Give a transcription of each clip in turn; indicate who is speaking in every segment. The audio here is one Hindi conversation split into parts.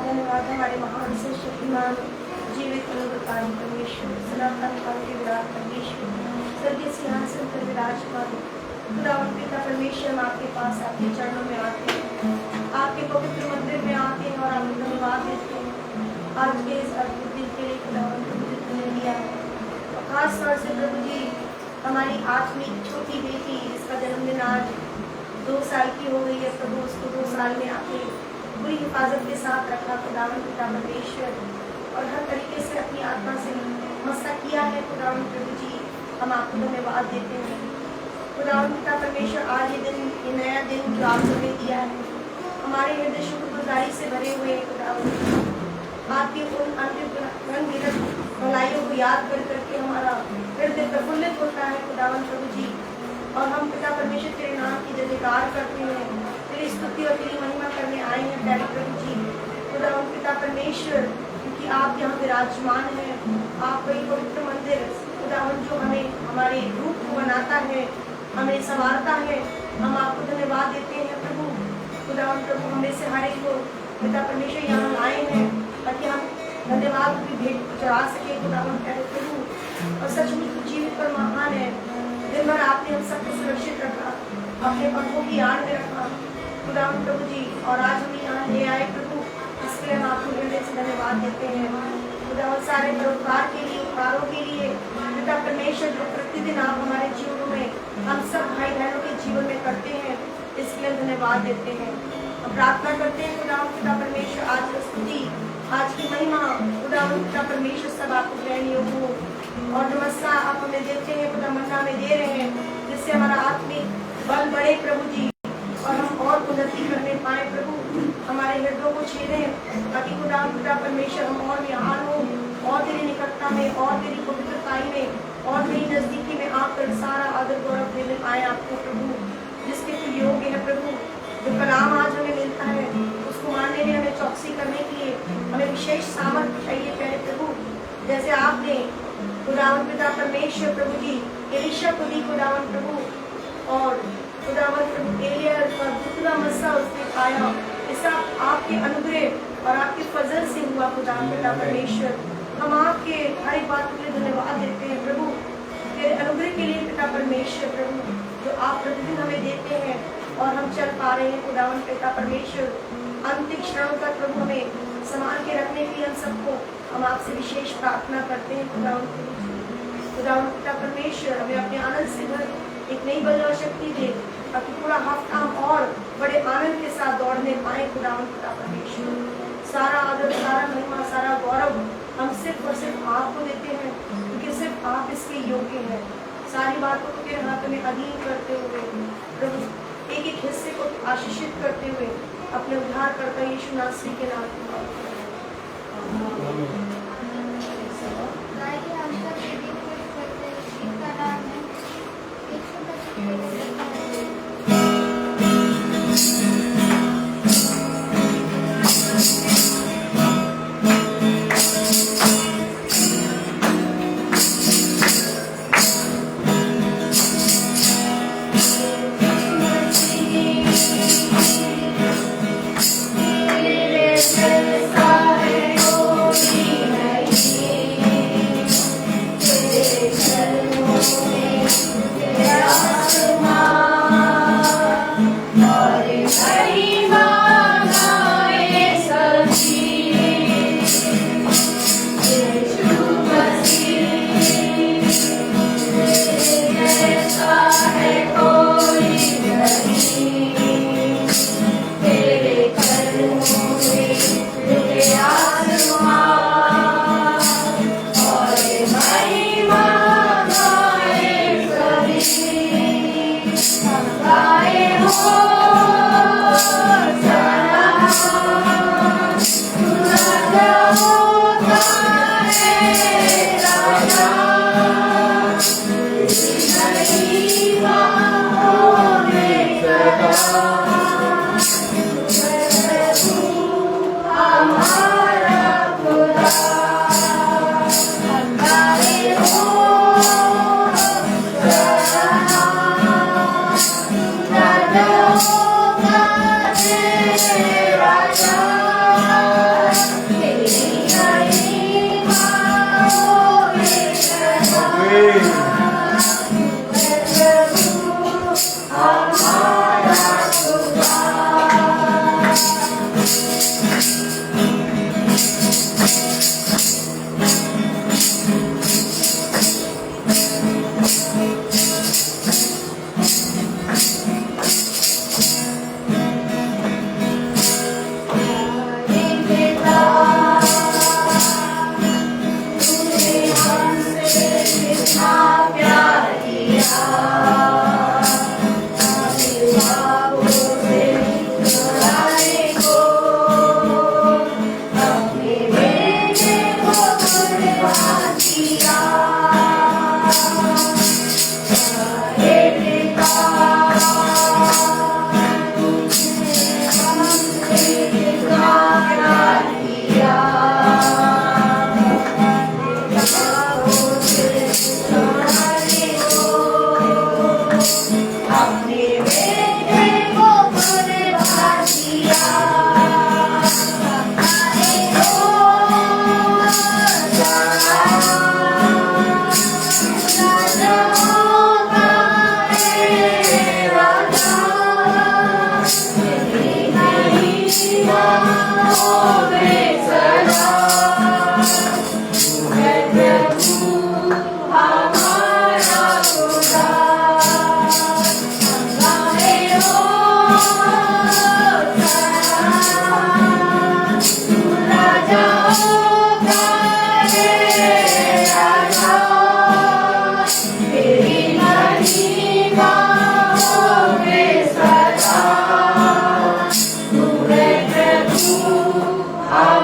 Speaker 1: धन्यवाद हमारे महान से शक्तिमान जीवित अनुग्रहकारी परमेश्वर, सनातन काल के विराट परमेश्वर, स्वर्गीय सिंहासन पर विराजमान खुदावंद पिता परमेश्वर, हम आपके पास आपके चरणों में आते हैं, आपके पवित्र मंदिर में आते हैं और आपको धन्यवाद देते हैं आज के इस अद्भुत दिन के लिए खुदावंद प्रभु जितने दिया है। खास तौर से प्रभु जी हमारी 8वीं छोटी बेटी जिसका जन्मदिन आज 2 साल की हो गई है प्रभु, उसको 2 साल में आपने पूरी हिफाजत के साथ रखा खुदावंद पिता परमेश्वर, और हर तरीके से अपनी आत्मा से मस्सा किया है खुदावंद प्रभु जी, हम आपको धन्यवाद देते हैं खुदावंद पिता परमेश्वर। आज ये दिन, ये नया दिन जो आप हमें दिया है, हमारे हृदय शुक्रगुजारी से भरे हुए हैं खुदावंद, आपकी उन अनगिनत भलाइयों को याद कर करके हमारा हृदय प्रफुल्लित होता है खुदावंद प्रभु जी, और हम पिता परमेश्वर तेरे नाम की जयकार करते हैं, तेरी स्तुति और तेरी महिमा करने आए हैं प्यारे प्रभु जी खुदावंद पिता परमेश्वर, क्योंकि आप यहाँ विराजमान हैं, आप वही पवित्र मंदिर खुदावंद जो हमें हमारे रूप को बनाता है, हमें संवारता है, हम आपको धन्यवाद देते हैं प्रभु खुदावंद प्रभु। हमें से हर एक को पिता परमेश्वर यहाँ लाए हैं ताकि हम धन्यवाद की भेंट चढ़ा सके खुदावंद प्यारे प्रभु, और सचमुच जीवित पर महान है। दिन भर आपने हम सबको सुरक्षित रखा, अपने पंखों की आड़ में रखा खुदावंद प्रभु जी, और आज हम यहाँ ले आए प्रभु, इसके लिए हम आपको हृदय से धन्यवाद देते हैं खुदावंद सारे परोपकार के लिए, उपकारों के लिए पिता परमेश्वर, जो प्रतिदिन आप हमारे जीवनों में हम सब भाई बहनों के जीवन में करते हैं, इसके लिए धन्यवाद देते हैं। हम प्रार्थना करते हैं खुदावंद पिता परमेश्वर, आज की स्तुति, आज की महिमा खुदावंद पिता परमेश्वर सब आपको ग्रहण योग्य हो, और नमस्कार आप हमें देते हैं खुदा मन्ना में दे रहे हैं, जिससे हमारा आत्मिक बल बढ़े प्रभु जी, और हम और उन्नति करने पाए प्रभु, हमारे हृदयों को छेड़े ताकि खुदा पिता परमेश्वर हम और विहार हो, और तेरी निकटता में, और तेरी पवित्रताई में, और तेरी नजदीकी में आकर सारा आदर गौरव देने पाए आपको प्रभु, जिसके तू योग्य है प्रभु। जो कलाम आज हमें मिलता है उसको मानने में, हमें चौकसी करने के लिए हमें विशेष सामर्थ्य चाहिए प्यारे प्रभु, जैसे आपने खुदावंद पिता परमेश्वर प्रभु जी एलिशा को दी खुदावंद प्रभु, और खुदावंद प्रभु एलिया का दूसरा मस्सा उसने पाया, ऐसा आपके अनुग्रह और आपके फजल से हुआ खुदावंद पिता परमेश्वर। हम आपके हर एक बात के लिए धन्यवाद देते हैं प्रभु, तेरे अनुग्रह के लिए पिता परमेश्वर प्रभु, जो आप प्रतिदिन हमें देते हैं और हम चल पा रहे हैं खुदावंद पिता परमेश्वर। अंतिम क्षणों तक प्रभु हमें संभाल के रखने के लिए हम सबको, हम आपसे विशेष प्रार्थना करते हैं खुदावंद पिता परमेश्वर, हमें अपने आनंद से भर एक नई बल और शक्ति दे, ताकि पूरा हफ्ता हम और बड़े आनंद के साथ दौड़ने पाए खुदावंद पिता परमेश्वर। सारा आदर, सारा महिमा, सारा गौरव हम सिर्फ और सिर्फ आपको देते हैं, क्योंकि सिर्फ आप इसके योग्य हैं। सारी बातों को तेरे हाथों में अधीन करते हुए प्रभु, एक एक हिस्से को आशीषित करते हुए अपने उद्धारकर्ता यीशु नासरी के नाम में
Speaker 2: Yeah.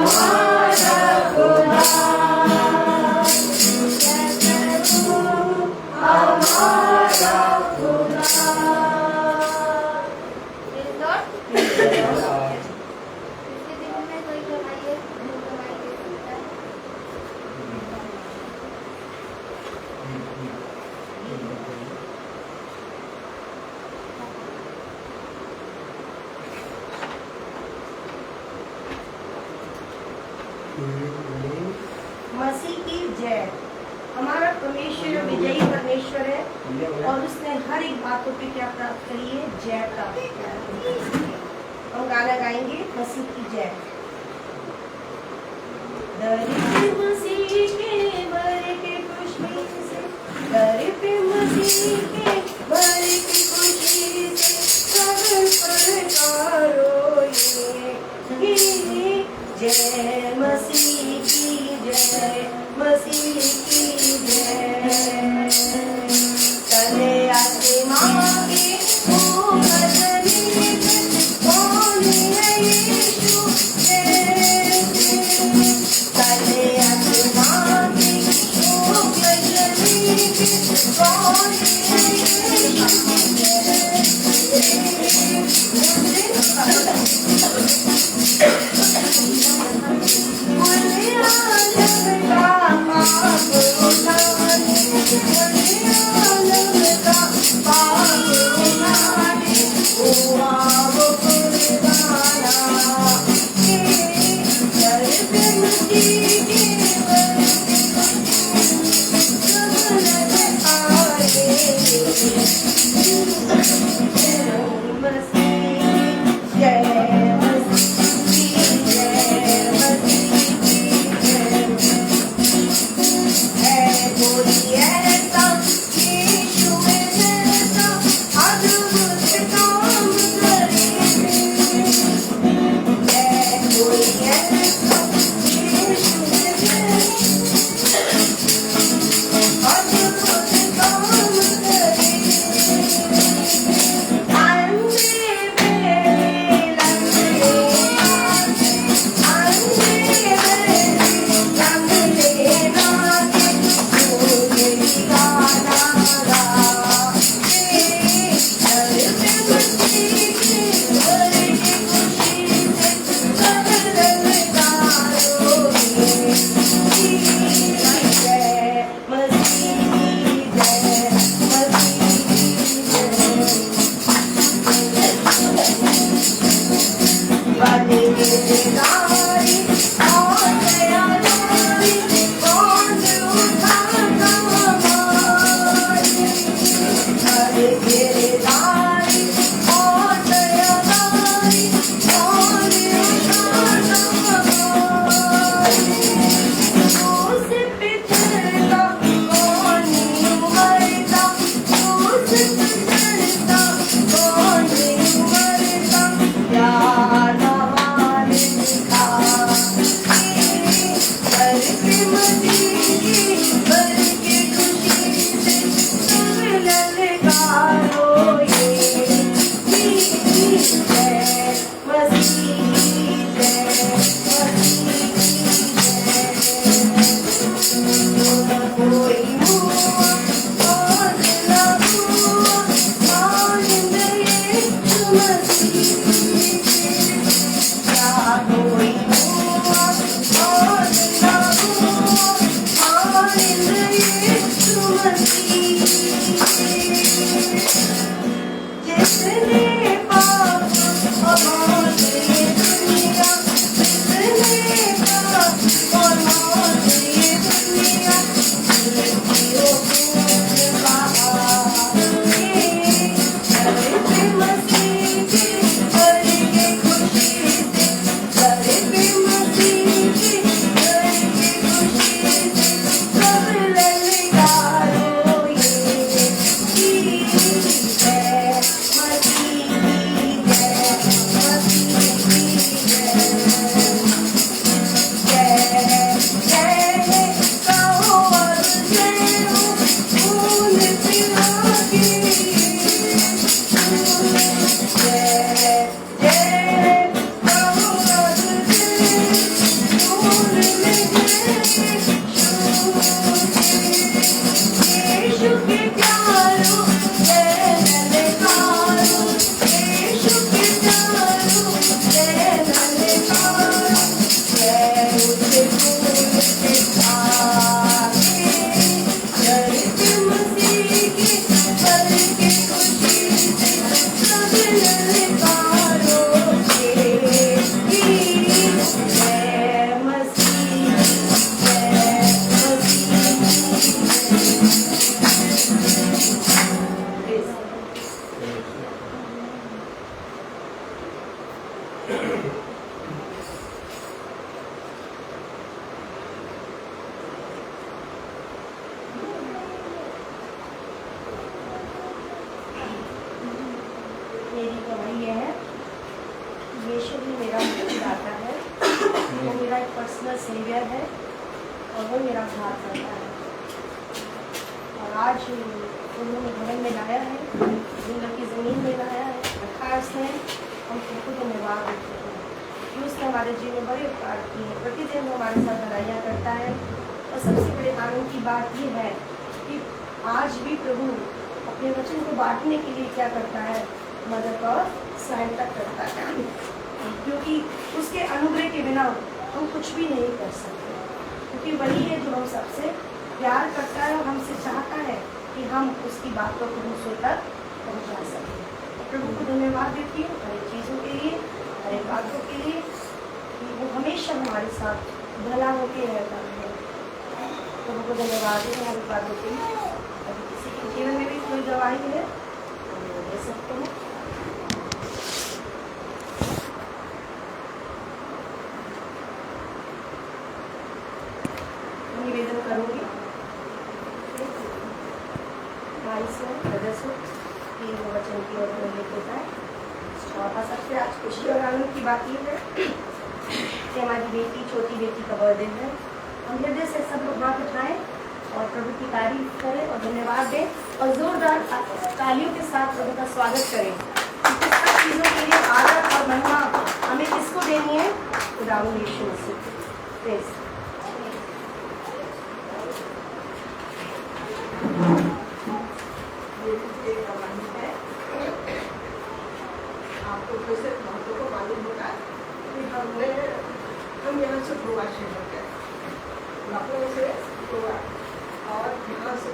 Speaker 1: हमारा खुदा, हमारा खुदा। मसीह की जय। हमारा परमेश्वर विजयी परमेश्वर है और उसने हर एक बातों पे क्या प्राप्त करी है? जय प्राप्त किया है। हम गाना गाएंगे मसीह की जय। दर पे मसीह के बर के खुशी से, दर पे मसीह के बर की खुशी से सगर फलकारो ये जय मसीह की जय, मसीह की जय। तले आसमां के ओ गगनी पे कौन है यीशु जैसे, तले आसमां के ओ गगनी पे कौन है यीशु कोई सेवियर है और वो मेरा उद्धार करता है। और आज उन्होंने भवन में लाया है, दुनिया की ज़मीन में लाया है, रखा उसने, हम खुद धन्यवाद देते हैं कि उसने हमारे जीवन में बड़े उपकार किए हैं। प्रतिदिन वो हमारे साथ भलाइयाँ करता है। और सबसे बड़े आनंद की बात ये है कि आज भी प्रभु अपने वचन को बांटने के लिए क्या करता है, मदद और सहायता करता है, क्योंकि उसके अनुग्रह के बिना हम कुछ भी नहीं कर सकते, क्योंकि वही है जो हम सबसे प्यार करता है और हमसे चाहता है कि हम उसकी बातों को दूसरों तक पहुँचा सकें। प्रभु को धन्यवाद देती हूँ हर एक चीज़ों के लिए, हर एक बातों के लिए, कि वो हमेशा हमारे साथ भला होके रहता है। प्रभु को धन्यवाद दें हर बातों के लिए। अगर किसी के जीवन में भी कोई गवाही है तो दे सकते हैं। निवेदन करूँगी भाई से सदस्य की वचन की ओर लेके जाए। और सबसे आज खुशी और आनंद की बात ये है कि हमारी बेटी, छोटी बेटी का बर्थडे है। हम हृदय से सब लोग हाथ उठाएं और प्रभु की तारीफ करें और धन्यवाद दें और जोरदार तालियों के साथ प्रभु का स्वागत करें। सब चीज़ों के लिए आदर और महिमा हमें किसको देनी है? खुदावंद यीशु मसीह। प्रेज़।
Speaker 2: आपको कैसे महत्व को मालूम होगा कि हम यहाँ से गोवा शहर गए, लखनऊ से गोवा, और यहाँ से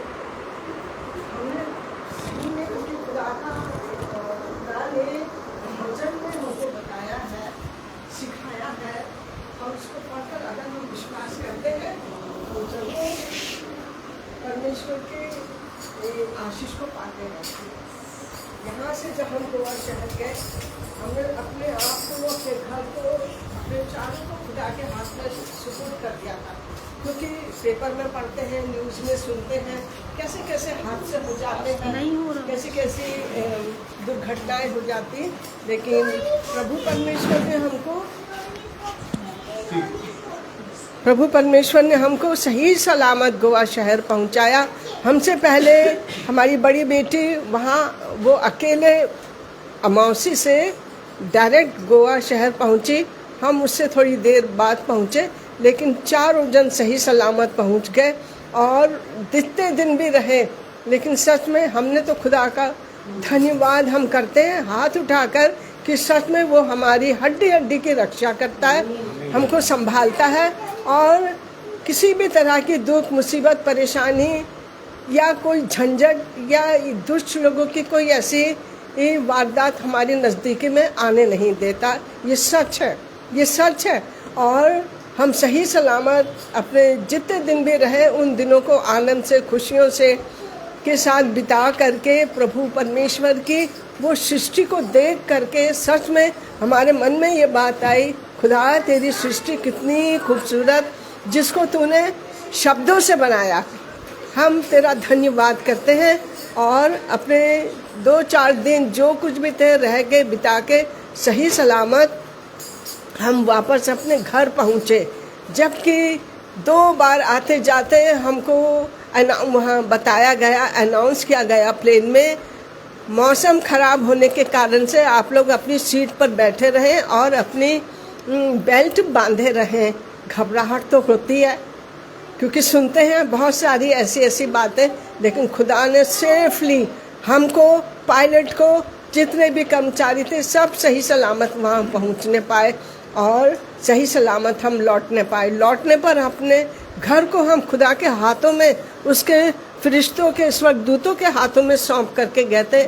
Speaker 2: हमने उनकी खुदा ने भजन में हमको बताया है, सिखाया है, और उसको पढ़कर अगर हम विश्वास करते हैं तो जरूर परमेश्वर के आशीष को पाते हैं। यहाँ से जब हम गोवा शहर गए, हमने अपने आप को, अपने घर को, अपने चारों को खुदा के हाथ में सुपुर्द कर दिया था, क्योंकि पेपर में पढ़ते हैं, न्यूज़ में सुनते हैं कैसे कैसे हादसे हो जाते हैं, कैसी कैसी दुर्घटनाएं हो जाती, लेकिन प्रभु परमेश्वर ने हमको सही सलामत गोवा शहर पहुंचाया। हमसे पहले हमारी बड़ी बेटी वहाँ वो अकेले अमावसी से डायरेक्ट गोवा शहर पहुंची, हम उससे थोड़ी देर बाद पहुँचे, लेकिन चारों जन सही सलामत पहुँच गए और जितने दिन भी रहे। लेकिन सच में हमने तो खुदा का धन्यवाद हम करते हैं हाथ उठाकर कि सच में वो हमारी हड्डी हड्डी की रक्षा करता है, हमको संभालता है, और किसी भी तरह की दुख, मुसीबत, परेशानी या कोई झंझट या दुष्ट लोगों की कोई ऐसी वारदात हमारी नज़दीकी में आने नहीं देता। ये सच है, ये सच है। और हम सही सलामत अपने जितने दिन भी रहे उन दिनों को आनंद से, खुशियों से के साथ बिता करके प्रभु परमेश्वर की वो सृष्टि को देख करके सच में हमारे मन में ये बात आई, खुदा तेरी सृष्टि कितनी खूबसूरत, जिसको तूने शब्दों से बनाया। हम तेरा धन्यवाद करते हैं और अपने 2-4 दिन जो कुछ भी थे रह के बिता के सही सलामत हम वापस अपने घर पहुँचे। जबकि 2 बार आते जाते हमको वहाँ बताया गया, अनाउंस किया गया प्लेन में, मौसम ख़राब होने के कारण से आप लोग अपनी सीट पर बैठे रहें और अपनी बेल्ट बांधे रहें। घबराहट तो होती है क्योंकि सुनते हैं बहुत सारी ऐसी बातें, लेकिन खुदा ने सेफली हमको, पायलट को, जितने भी कर्मचारी थे सब सही सलामत वहाँ पहुँचने पाए और सही सलामत हम लौटने पाए। लौटने पर अपने घर को हम खुदा के हाथों में, उसके फरिश्तों के, स्वर्गदूतों के हाथों में सौंप करके गए थे।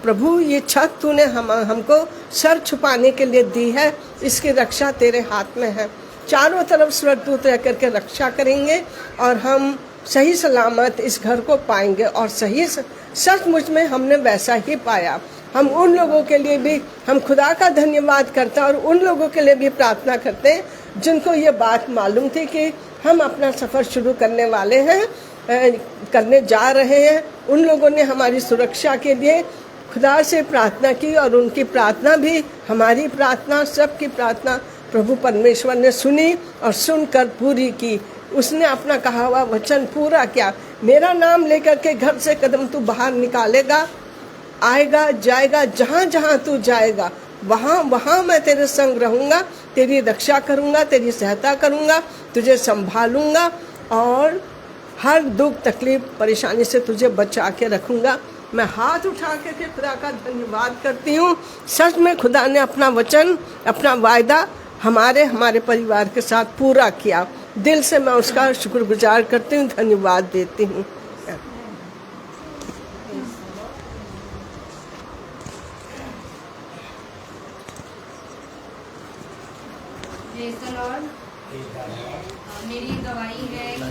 Speaker 2: प्रभु ये छत तूने हमको सर छुपाने के लिए दी है, इसकी रक्षा तेरे हाथ में है। चारों तरफ स्वर्गदूत रह करके रक्षा करेंगे और हम सही सलामत इस घर को पाएंगे। और सही सचमुच में हमने वैसा ही पाया। हम उन लोगों के लिए भी हम खुदा का धन्यवाद करते हैं और उन लोगों के लिए भी प्रार्थना करते हैं जिनको ये बात मालूम थी कि हम अपना सफ़र शुरू करने वाले हैं, करने जा रहे हैं। उन लोगों ने हमारी सुरक्षा के लिए खुदा से प्रार्थना की और उनकी प्रार्थना भी हमारी प्रार्थना, सबकी प्रार्थना प्रभु परमेश्वर ने सुनी और सुनकर पूरी की। उसने अपना कहा हुआ वचन पूरा किया। मेरा नाम लेकर के घर से कदम तू बाहर निकालेगा, आएगा जाएगा, जहाँ जहाँ तू जाएगा वहाँ वहाँ मैं तेरे संग रहूँगा, तेरी रक्षा करूँगा, तेरी सहायता करूँगा, तुझे संभालूँगा और हर दुख तकलीफ परेशानी से तुझे बचा के रखूँगा। मैं हाथ उठा के खुदा का धन्यवाद करती हूँ। सच में खुदा ने अपना वचन, अपना वायदा हमारे परिवार के साथ पूरा किया। दिल से मैं उसका शुक्रगुजार करती हूँ, धन्यवाद देती हूँ।
Speaker 3: Praise the Lord. मेरी गवाही है कि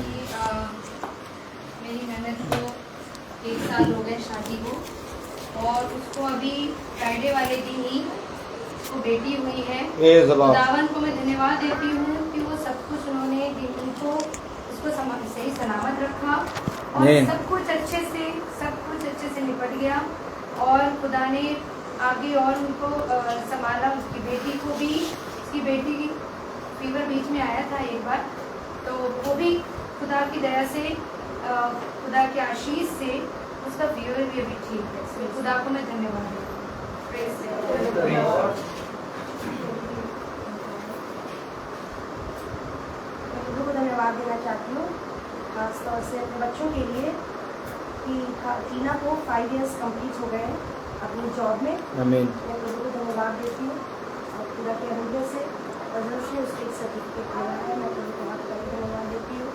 Speaker 3: मेरी ननद को 1 साल हो गए शादी को, और उसको अभी फ्राइडे वाले दिन ही उसको बेटी हुई है। खुदावन को मैं धन्यवाद देती हूँ कि वो सब कुछ उन्होंने उनको उसको सही सलामत रखा और सब कुछ अच्छे से निपट गया, और खुदा ने आगे और उनको संभाला। उसकी बेटी को भी, उसकी बेटी की फीवर बीच में आया था एक बार, तो वो भी खुदा की दया से, खुदा के आशीष से उसका फीवर भी अभी ठीक है। इसलिए खुदा को मैं धन्यवाद देती हूँ।
Speaker 1: को धन्यवाद देना चाहती हूँ खासतौर से अपने बच्चों के लिए कि टीना को 5 इयर्स कंप्लीट हो गए हैं अपनी जॉब में। मैं प्रभु को धन्यवाद देती हूँ और पूरा के अनुग्रह से और से उसके सर्टिफिकेट मिला है। मैं प्रभु को बहुत धन्यवाद देती हूँ।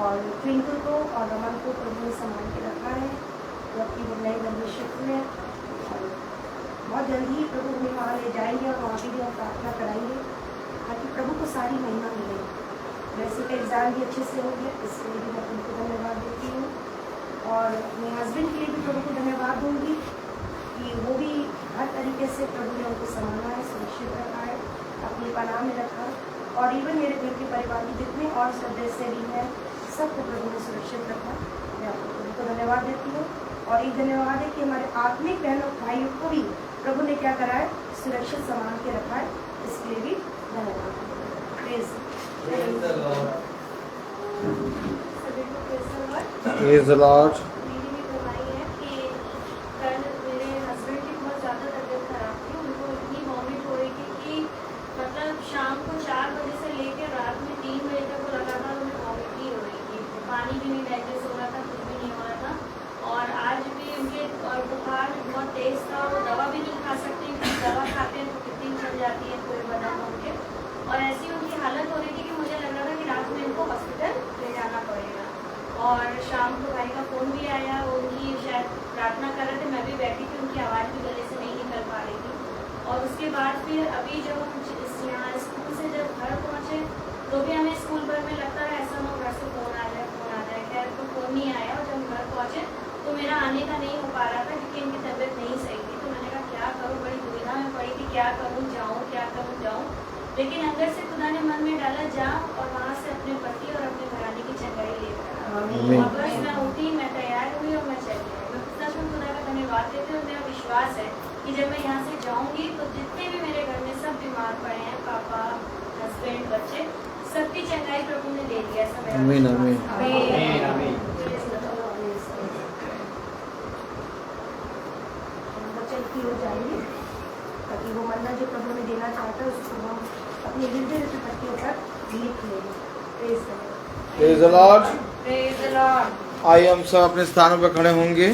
Speaker 1: और ट्विंकल को और रमन को प्रभु ने संभाल के रखा है, वो अपनी नई मेंबरशिप में, और बहुत जल्दी ही प्रभु हमें वहाँ ले जाएंगे और वहाँ भी हम प्रार्थना कराएंगे ताकि प्रभु को सारी महिमा मिले। वैसे का एग्ज़ाम भी अच्छे से हो गया, इसके लिए भी मैं प्रभु को धन्यवाद देती हूँ। और अपने हस्बैंड के लिए भी प्रभु को धन्यवाद दूँगी कि वो भी हर तरीके से प्रभु ने उनको संभाला है, सुरक्षित रखा है, अपनी पनाह में रखा। और इवन मेरे घर के परिवार के जितने और सदस्य भी हैं, सबको प्रभु ने सुरक्षित रखा। मैं आपको प्रभु को धन्यवाद देती हूँ। और एक धन्यवाद है कि हमारे आत्मिक बहनों भाइयों को भी प्रभु ने क्या करा है, सुरक्षित संभाल के रखा है। इसके लिए भी धन्यवाद। Praise
Speaker 4: the Lord.
Speaker 1: मेरी भी गवाही है कि कल मेरे हस्बैंड की बहुत ज़्यादा तबीयत खराब थी। उनको इतनी वॉमिट हो रही थी कि मतलब शाम को 4 बजे से लेकर रात में 3 बजे तक वो लगातार उन्हें वॉमिट ही हो रही थी। पानी भी नहीं डाइजेस्ट हो रहा था, कुछ भी नहीं हो रहा था। और आज भी उनके बुखार बहुत तेज़ था, वो दवा भी नहीं खा सकती क्योंकि दवा खाते हैं तो कितनी चल जाती है पूरे बदन में उनके। और ऐसी उनकी हालत हो रही थी कि मुझे लग रहा था कि रात में इनको हॉस्पिटल ले जाना पड़ेगा। और शाम को भाई का फ़ोन भी आया, वो उनकी शायद प्रार्थना कर रहे थे, मैं भी बैठी थी, उनकी आवाज़ भी गले से नहीं निकल पा रही थी। और उसके बाद फिर अभी जब हम यहाँ स्कूल से जब घर पहुँचे तो भी हमें स्कूल भर में लगता है ऐसा ना घर से फ़ोन आ जाए। खैर तो फ़ोन नहीं आया, और जब घर पहुँचे तो मेरा आने का नहीं हो पा रहा था क्योंकि इनकी तबीयत नहीं सही थी। तो मैंने कहा क्या करूँ, बड़ी दुविधा में पड़ी थी, क्या करूँ, जाऊँ क्या करूँ, जाऊँ। लेकिन अंदर से खुदा ने मन में डाला जा, और वहाँ से अपने पति और अपने घराने की चंगाई लेकर अब बस मैं उठी, मैं तैयार हुई और मैं चली आई। मैं सच में खुदा का धन्यवाद देती हूँ। मेरा विश्वास है कि जब मैं यहाँ से जाऊँगी तो जितने भी मेरे घर में सब बीमार पड़े हैं, पापा, हस्बैंड, बच्चे, सबकी चंगाई प्रभु ने दे दिया। ऐसा मेरा चलती हो जाएगी ताकि वो मन्नत जो प्रभु ने देना चाहता है उसको हम अपने हृदय की पट्टियों पर लिख लेंगे।
Speaker 4: Praise the Lord.
Speaker 3: Praise the Lord.
Speaker 4: आइए हम सब अपने स्थानों पर खड़े होंगे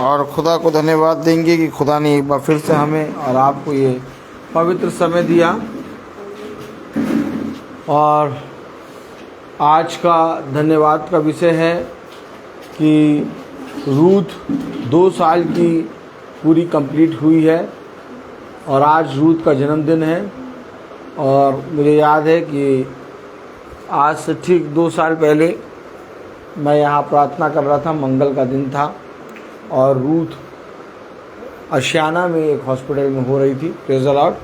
Speaker 4: और खुदा को धन्यवाद देंगे कि खुदा ने एक बार फिर से हमें और आपको ये पवित्र समय दिया। और आज का धन्यवाद का विषय है कि रूथ 2 साल की पूरी कंप्लीट हुई है और आज रूथ का जन्मदिन है। और मुझे याद है कि आज से ठीक 2 साल पहले मैं यहाँ प्रार्थना कर रहा था, मंगल का दिन था, और रूथ अशियाना में एक हॉस्पिटल में हो रही थी। Praise the Lord.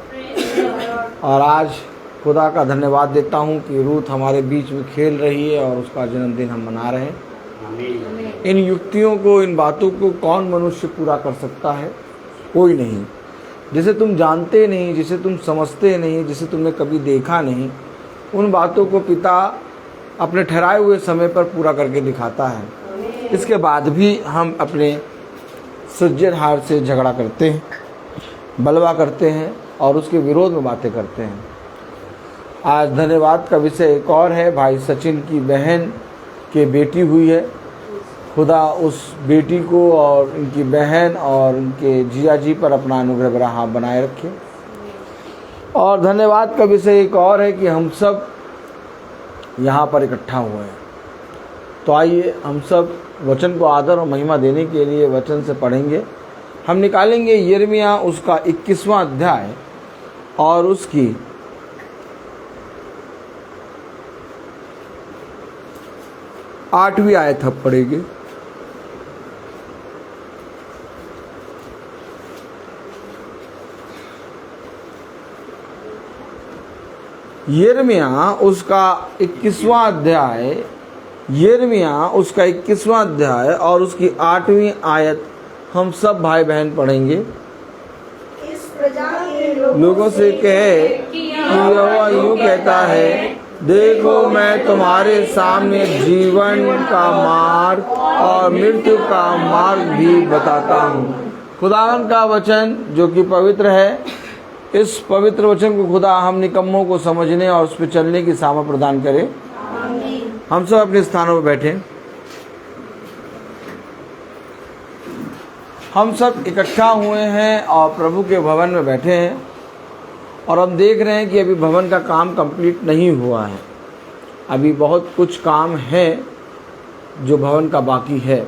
Speaker 4: और आज खुदा का धन्यवाद देता हूँ कि रूथ हमारे बीच में खेल रही है और उसका जन्मदिन हम मना रहे हैं। इन युक्तियों को, इन बातों को कौन मनुष्य पूरा कर सकता है? कोई नहीं। जिसे तुम जानते नहीं, जिसे तुम समझते नहीं, जिसे तुमने कभी देखा नहीं, उन बातों को पिता अपने ठहराए हुए समय पर पूरा करके दिखाता है। इसके बाद भी हम अपने सृजनहार से झगड़ा करते हैं, बलवा करते हैं और उसके विरोध में बातें करते हैं। आज धन्यवाद का विषय एक और है। भाई सचिन की बहन के बेटी हुई है। खुदा उस बेटी को और उनकी बहन और उनके जिया जी पर अपना अनुग्रह भरा हाथ बनाए रखे। और धन्यवाद का विषय एक और है कि हम सब यहाँ पर इकट्ठा हुए हैं। तो आइए हम सब वचन को आदर और महिमा देने के लिए वचन से पढ़ेंगे। हम निकालेंगे यिर्मयाह उसका 21वां अध्याय और उसकी 8वीं आयत हम पढ़ेंगे। यिर्मयाह उसका 21वां अध्याय, यिर्मयाह उसका 21वां अध्याय और उसकी 8वीं आयत हम सब भाई बहन पढ़ेंगे।
Speaker 1: इस प्रजा के
Speaker 4: लोगों से कहे कि यहोवा यूं कहता है, देखो मैं तुम्हारे सामने जीवन का मार्ग और मृत्यु का मार्ग भी बताता हूँ। खुदावन का वचन जो कि पवित्र है, इस पवित्र वचन को खुदा हम निकम्मों को समझने और उस पर चलने की सामर्थ प्रदान करे। हम सब अपने स्थानों पर बैठे। हम सब इकट्ठा हुए हैं और प्रभु के भवन में बैठे हैं और हम देख रहे हैं कि अभी भवन का काम कंप्लीट नहीं हुआ है। अभी बहुत कुछ काम है जो भवन का बाकी है।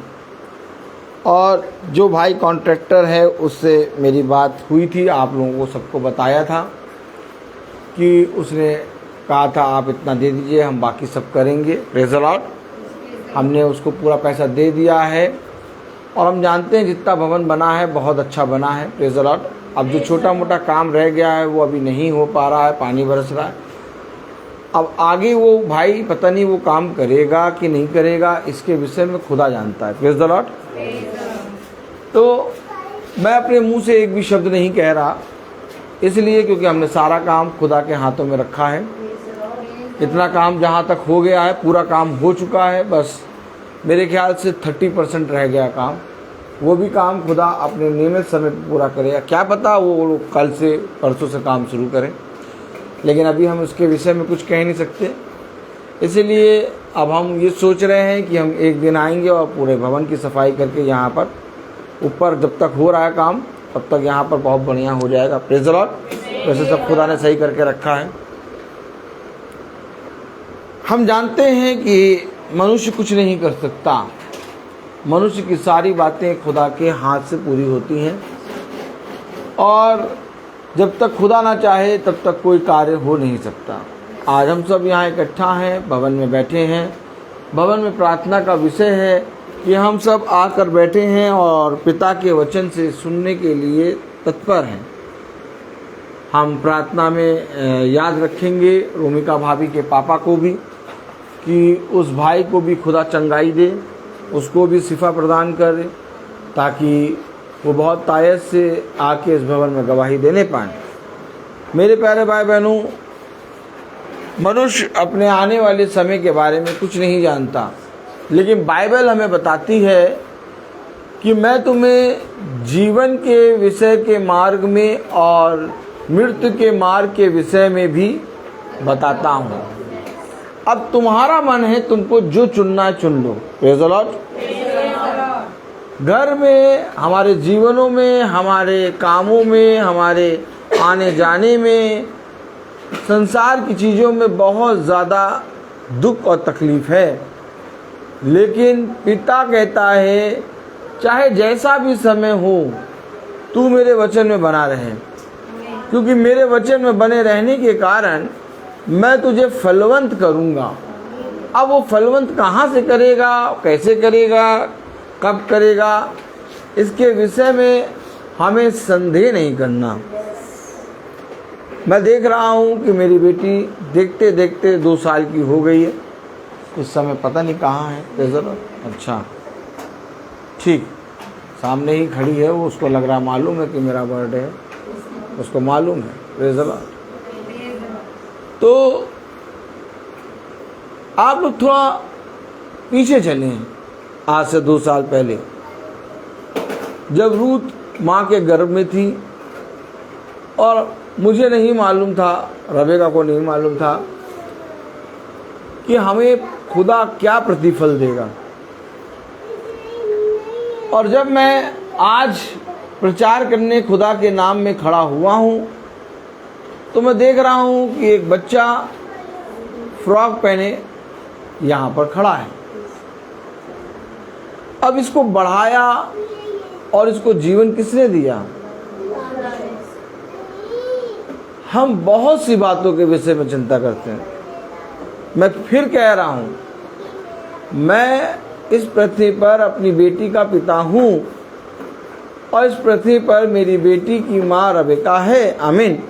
Speaker 4: और जो भाई कॉन्ट्रैक्टर है उससे मेरी बात हुई थी, आप लोगों को सबको बताया था कि उसने कहा था आप इतना दे दीजिए, हम बाकी सब करेंगे। Praise the Lord. हमने उसको पूरा पैसा दे दिया है और हम जानते हैं जितना भवन बना है बहुत अच्छा बना है। Praise the Lord. अब जो छोटा मोटा काम रह गया है वो अभी नहीं हो पा रहा है, पानी बरस रहा है। अब आगे वो भाई पता नहीं वो काम करेगा कि नहीं करेगा, इसके विषय में खुदा जानता है। Praise the Lord. तो मैं अपने मुंह से एक भी शब्द नहीं कह रहा, इसलिए क्योंकि हमने सारा काम खुदा के हाथों में रखा है। इतना काम जहाँ तक हो गया है पूरा काम हो चुका है, बस मेरे ख्याल से 30% रह गया काम। वो भी काम खुदा अपने नियमित समय पर पूरा करेगा। क्या पता वो कल से परसों से काम शुरू करें, लेकिन अभी हम उसके विषय में कुछ कह नहीं सकते। इसलिए अब हम ये सोच रहे हैं कि हम एक दिन आएंगे और पूरे भवन की सफाई करके यहाँ पर ऊपर जब तक हो रहा है काम तब तक यहाँ पर बहुत बढ़िया हो जाएगा। Praise the Lord. वैसे सब खुदा ने सही करके रखा है। हम जानते हैं कि मनुष्य कुछ नहीं कर सकता, मनुष्य की सारी बातें खुदा के हाथ से पूरी होती हैं और जब तक खुदा ना चाहे तब तक कोई कार्य हो नहीं सकता। आज हम सब यहाँ इकट्ठा हैं, भवन में बैठे हैं। भवन में प्रार्थना का विषय है कि हम सब आकर बैठे हैं और पिता के वचन से सुनने के लिए तत्पर हैं। हम प्रार्थना में याद रखेंगे रोमिका भाभी के पापा को भी कि उस भाई को भी खुदा चंगाई दे, उसको भी शिफा प्रदान करे ताकि वो बहुत तायत से आके इस भवन में गवाही देने पाएँ। मेरे प्यारे भाई बहनों, मनुष्य अपने आने वाले समय के बारे में कुछ नहीं जानता, लेकिन बाइबल हमें बताती है कि मैं तुम्हें जीवन के विषय के मार्ग में और मृत्यु के मार्ग के विषय में भी बताता हूँ। अब तुम्हारा मन है, तुमको जो चुनना है चुन लो। Praise the Lord. घर में, हमारे जीवनों में, हमारे कामों में, हमारे आने जाने में, संसार की चीज़ों में बहुत ज़्यादा दुख और तकलीफ़ है, लेकिन पिता कहता है चाहे जैसा भी समय हो तू मेरे वचन में बना रहे, क्योंकि मेरे वचन में बने रहने के कारण मैं तुझे फलवंत करूँगा। अब वो फलवंत कहाँ से करेगा, कैसे करेगा, कब करेगा, इसके विषय में हमें संदेह नहीं करना। मैं देख रहा हूँ कि मेरी बेटी देखते देखते 2 साल की हो गई है। इस समय पता नहीं कहाँ है ज़रा। अच्छा ठीक, सामने ही खड़ी है वो, उसको लग रहा मालूम है कि मेरा बर्थडे है। उसको मालूम है। Praise the Lord. तो आप लोग थोड़ा पीछे चले, आज से 2 साल पहले, जब रूथ माँ के गर्भ में थी और मुझे नहीं मालूम था, रेबेका को नहीं मालूम था कि हमें खुदा क्या प्रतिफल देगा। और जब मैं आज प्रचार करने खुदा के नाम में खड़ा हुआ हूँ, तो मैं देख रहा हूँ कि एक बच्चा फ्रॉक पहने यहाँ पर खड़ा है। अब इसको बढ़ाया और इसको जीवन किसने दिया? हम बहुत सी बातों के विषय में चिंता करते हैं। मैं फिर कह रहा हूँ, मैं इस पृथ्वी पर अपनी बेटी का पिता हूँ और इस पृथ्वी पर मेरी बेटी की माँ रेबेका है। आमीन।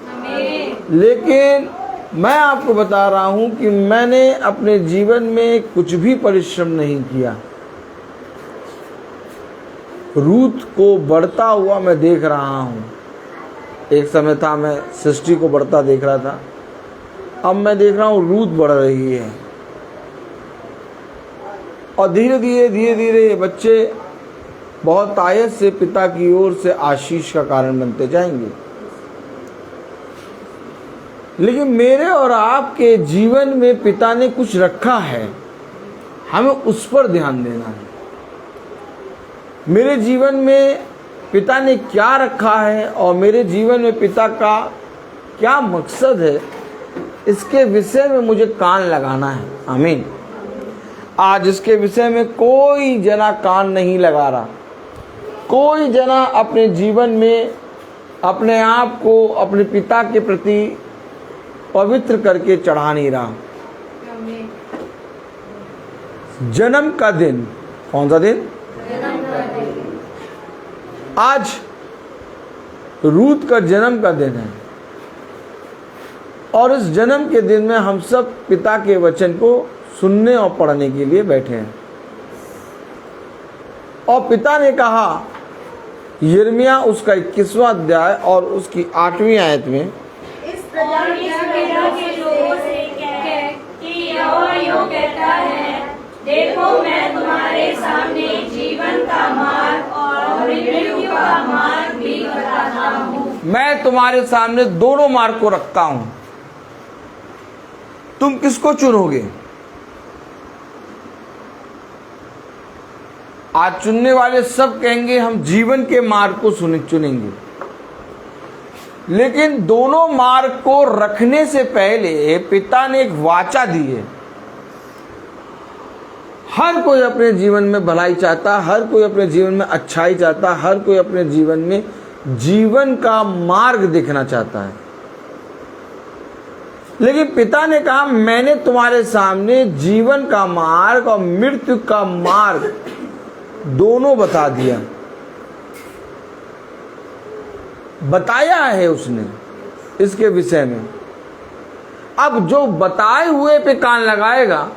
Speaker 4: लेकिन मैं आपको बता रहा हूँ कि मैंने अपने जीवन में कुछ भी परिश्रम नहीं किया। रूथ को बढ़ता हुआ मैं देख रहा हूँ। एक समय था मैं सृष्टि को बढ़ता देख रहा था, अब मैं देख रहा हूँ रूथ बढ़ रही है। और धीरे धीरे ये बच्चे बहुत आयत से पिता की ओर से आशीष का कारण बनते जाएंगे। लेकिन मेरे और आपके जीवन में पिता ने कुछ रखा है, हमें उस पर ध्यान देना है। मेरे जीवन में पिता ने क्या रखा है और मेरे जीवन में पिता का क्या मकसद है, इसके विषय में मुझे कान लगाना है। आमीन। आज इसके विषय में कोई जना कान नहीं लगा रहा। कोई जना अपने जीवन में अपने आप को अपने पिता के प्रति पवित्र करके चढ़ा नहीं रहा। जन्म का दिन, कौन सा दिन? आज रूथ का जन्म का दिन है और इस जन्म के दिन में हम सब पिता के वचन को सुनने और पढ़ने के लिए बैठे हैं। और पिता ने कहा, यिर्मयाह उसका 21वां अध्याय और उसकी 8वीं आयत में,
Speaker 1: इस प्रजा के लोगों से कह कि यहोवा यूं कहता है, देखो मैं तुम्हारे सामने जीवन का मार्ग और मृत्यु का मार्ग भी बताता हूँ।
Speaker 4: मैं तुम्हारे सामने दोनों मार्ग को रखता हूं, तुम किसको चुनोगे? आज चुनने वाले सब कहेंगे हम जीवन के मार्ग को चुनेंगे, लेकिन दोनों मार्ग को रखने से पहले पिता ने एक वाचा दी है। हर कोई अपने जीवन में भलाई चाहता, हर कोई अपने जीवन में अच्छाई चाहता, हर कोई अपने जीवन में जीवन का मार्ग देखना चाहता है। लेकिन पिता ने कहा, मैंने तुम्हारे सामने जीवन का मार्ग और मृत्यु का मार्ग दोनों बता दिया, बताया है उसने इसके विषय में। अब जो बताए हुए पे कान लगाएगा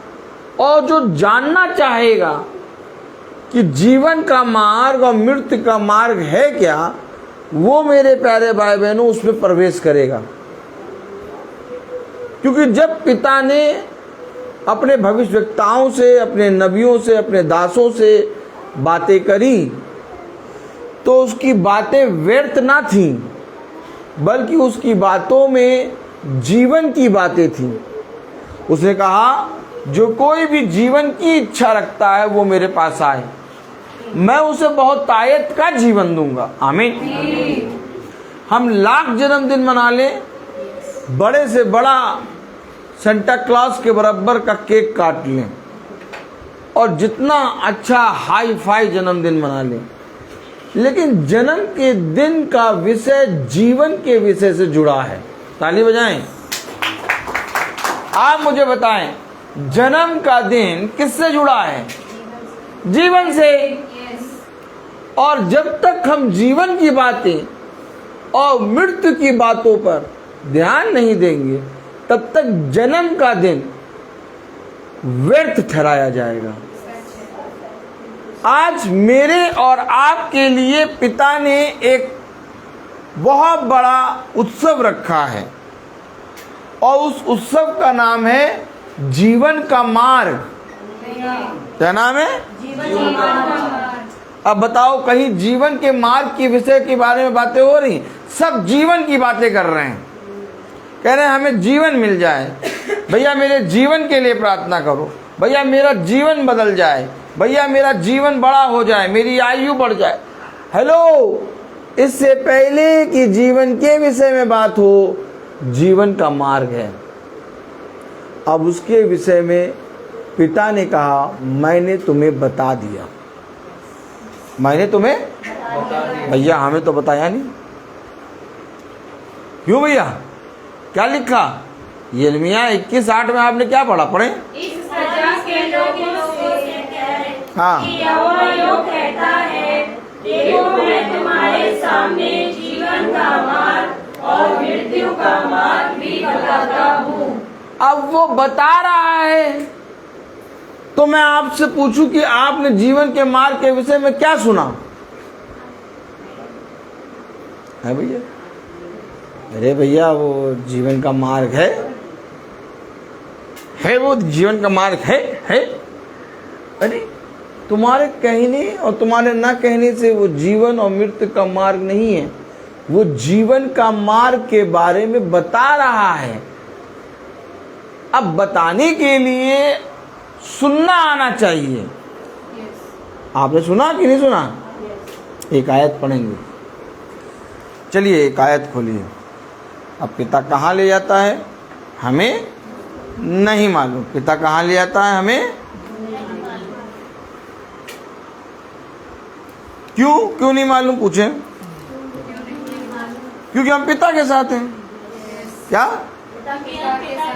Speaker 4: और जो जानना चाहेगा कि जीवन का मार्ग और मृत्यु का मार्ग है क्या, वो मेरे प्यारे भाई बहनों उसमें प्रवेश करेगा। क्योंकि जब पिता ने अपने भविष्यवक्ताओं से, अपने नबियों से, अपने दासों से बातें करी, तो उसकी बातें व्यर्थ ना थीं, बल्कि उसकी बातों में जीवन की बातें थीं। उसने कहा, जो कोई भी जीवन की इच्छा रखता है वो मेरे पास आए, मैं उसे बहुत आयत का जीवन दूंगा। आमीन। हम लाख जन्मदिन मना लें, बड़े से बड़ा सेंटा क्लॉज के बराबर का केक काट लें और जितना अच्छा हाई फाई जन्मदिन मना लें, लेकिन जन्म के दिन का विषय जीवन के विषय से जुड़ा है। ताली बजाएं। आप मुझे बताएं, जन्म का दिन किससे जुड़ा है? जीवन से। और जब तक हम जीवन की बातें और मृत्यु की बातों पर ध्यान नहीं देंगे, तब तक जन्म का दिन व्यर्थ ठहराया जाएगा। आज मेरे और आपके लिए पिता ने एक बहुत बड़ा उत्सव रखा है और उस उत्सव का नाम है जीवन का मार्ग। क्या नाम है? अब बताओ, कहीं जीवन के मार्ग के विषय के बारे में बातें हो रही? सब जीवन की बातें कर रहे हैं, कह रहे हैं हमें जीवन मिल जाए। भैया मेरे जीवन के लिए प्रार्थना करो, भैया मेरा जीवन बदल जाए, भैया मेरा जीवन बड़ा हो जाए, मेरी आयु बढ़ जाए। हेलो, इससे पहले कि जीवन के विषय में बात हो, जीवन का मार्ग है। अब उसके विषय में पिता ने कहा मैंने तुम्हें बता दिया। मैंने तुम्हें भैया हमें तो बताया नहीं। क्यों भैया? क्या लिखा? यिर्मयाह 21:8 में आपने क्या पढ़ा? पढ़े?
Speaker 1: इस प्रजा के लोगों से कह
Speaker 4: हाँ,
Speaker 1: कि यहोवा यूं कहता है, देखो मैं तुम्हारे सामने जीवन का मार्ग और मृत्यु का मार्ग भी बताता हूँ।
Speaker 4: अब वो बता रहा है तो मैं आपसे पूछूं कि आपने जीवन के मार्ग के विषय में क्या सुना है भैया? अरे भैया वो जीवन का मार्ग है, वो जीवन का मार्ग है। अरे तुम्हारे कहने और तुम्हारे ना कहने से वो जीवन और मृत्यु का मार्ग नहीं है, वो जीवन का मार्ग के बारे में बता रहा है। अब बताने के लिए सुनना आना चाहिए। आपने सुना कि नहीं सुना? एक आयत पढ़ेंगे, चलिए एक आयत खोलिए। अब पिता कहाँ ले जाता है हमें नहीं मालूम। पिता कहाँ ले जाता है हमें क्यों नहीं मालूम? पूछें। क्योंकि हम पिता के साथ हैं। क्या?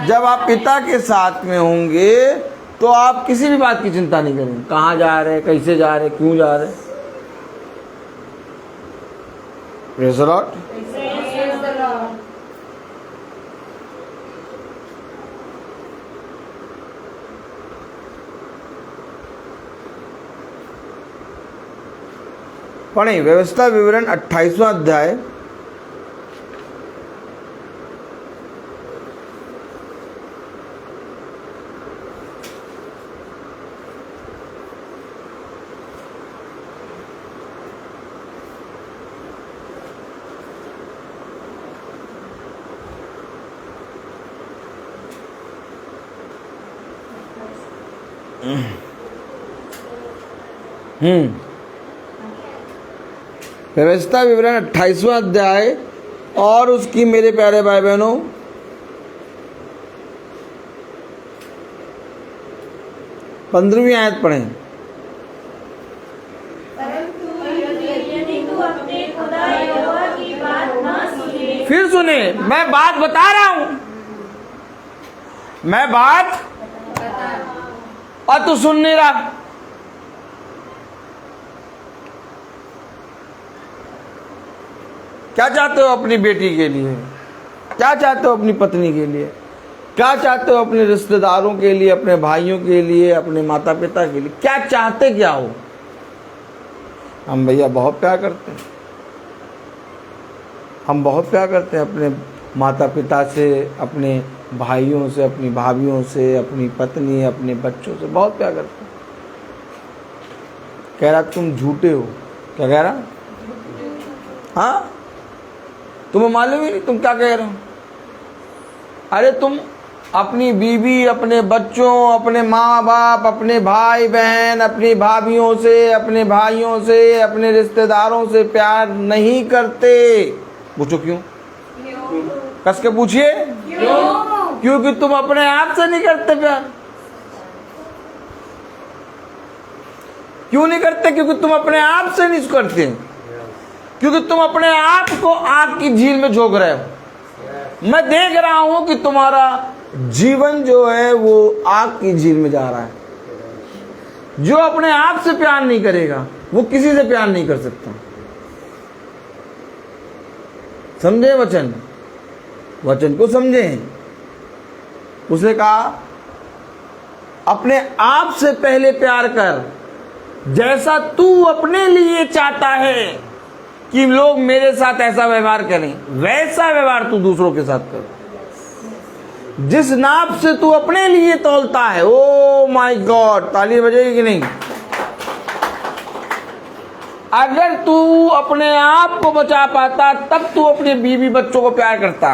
Speaker 4: जब आप पिता के साथ में होंगे तो आप किसी भी बात की चिंता नहीं करेंगे। कहाँ जा रहे, कैसे जा रहे, क्यों जा रहे। Praise the Lord. पढ़ें व्यवस्था विवरण 28वां अध्याय व्यवस्था विवरण 28वां अध्याय और उसकी मेरे प्यारे भाई बहनों 15वीं आयत पढ़ें। फिर सुने, मैं बात बता रहा हूं, मैं बात और तू सुन नहीं रहा। क्या चाहते हो अपनी बेटी के लिए? क्या चाहते हो अपनी पत्नी के लिए? क्या चाहते हो अपने रिश्तेदारों के लिए, अपने भाइयों के लिए, अपने माता पिता के लिए? क्या चाहते क्या हो? हम भैया बहुत प्यार करते हैं, हम बहुत प्यार करते हैं अपने माता पिता से, अपने भाइयों से, अपनी भाभियों से, अपनी पत्नी, अपने बच्चों से बहुत प्यार करते हैं। कह रहा तुम झूठे हो। क्या कह रहा? हाँ, तुम्हें मालूम ही नहीं तुम क्या कह रहे हो। अरे तुम अपनी बीवी, अपने बच्चों, अपने माँ बाप, अपने भाई बहन, अपनी भाभियों से, अपने भाइयों से, अपने रिश्तेदारों से प्यार नहीं करते। पूछो क्यों? कस के पूछिए क्योंकि तुम अपने आप से नहीं करते प्यार। क्यों नहीं करते? क्योंकि तुम अपने आप से नहीं करते, क्योंकि तुम अपने आप को आग की झील में झोंक रहे हो। मैं देख रहा हूं कि तुम्हारा जीवन जो है वो आग की झील में जा रहा है। जो अपने आप से प्यार नहीं करेगा वो किसी से प्यार नहीं कर सकता। समझे वचन? वचन को समझे। उसने कहा अपने आप से पहले प्यार कर जैसा तू अपने लिए चाहता है कि लोग मेरे साथ ऐसा व्यवहार करें, वैसा व्यवहार तू दूसरों के साथ कर। जिस नाप से तू अपने लिए तौलता है, ओ माय गॉड, ताली बजेगी कि नहीं? अगर तू अपने आप को बचा पाता तब तू अपने बीवी बच्चों को प्यार करता,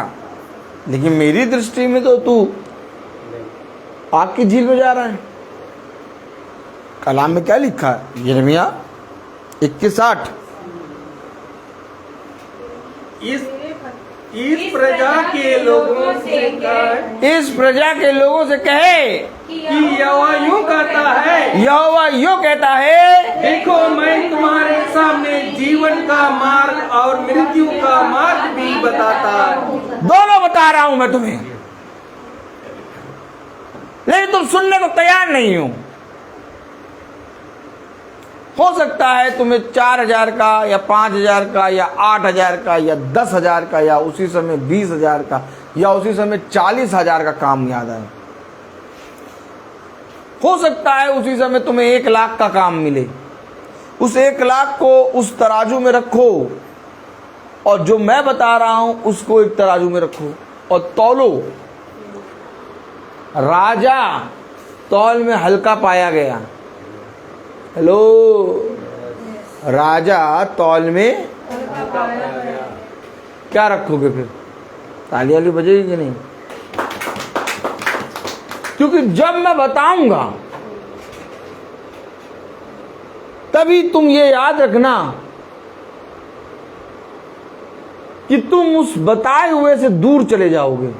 Speaker 4: लेकिन मेरी दृष्टि में तो तू आग की झील में जा रहा है। कलाम में क्या लिखा है? यिर्मयाह 21:8,
Speaker 5: इस प्रजा के लोगों से कहे
Speaker 4: इस प्रजा के लोगों से कहे
Speaker 5: कि यहोवा यूं कहता है,
Speaker 4: यहोवा यूं कहता है,
Speaker 5: देखो मैं तुम्हारे सामने जीवन का मार्ग और मृत्यु का मार्ग भी बताता हूँ।
Speaker 4: दोनों बता रहा हूं मैं तुम्हें, लेकिन तुम सुनने को तैयार नहीं हो। हो सकता है तुम्हें 4,000 का या 5,000 का या 8,000 का या 10,000 का या उसी समय 20,000 का या उसी समय 40,000 का काम याद आए। हो सकता है उसी समय तुम्हें 1 लाख का काम मिले। उस 1 लाख को उस तराजू में रखो और जो मैं बता रहा हूं उसको एक तराजू में रखो और तौलो। राजा तौल में हल्का पाया गया। हेलो, राजा तौल में क्या रखोगे फिर? ताली वाली बजेगी कि नहीं? क्योंकि जब मैं बताऊंगा तभी तुम ये याद रखना कि तुम उस बताए हुए से दूर चले जाओगे।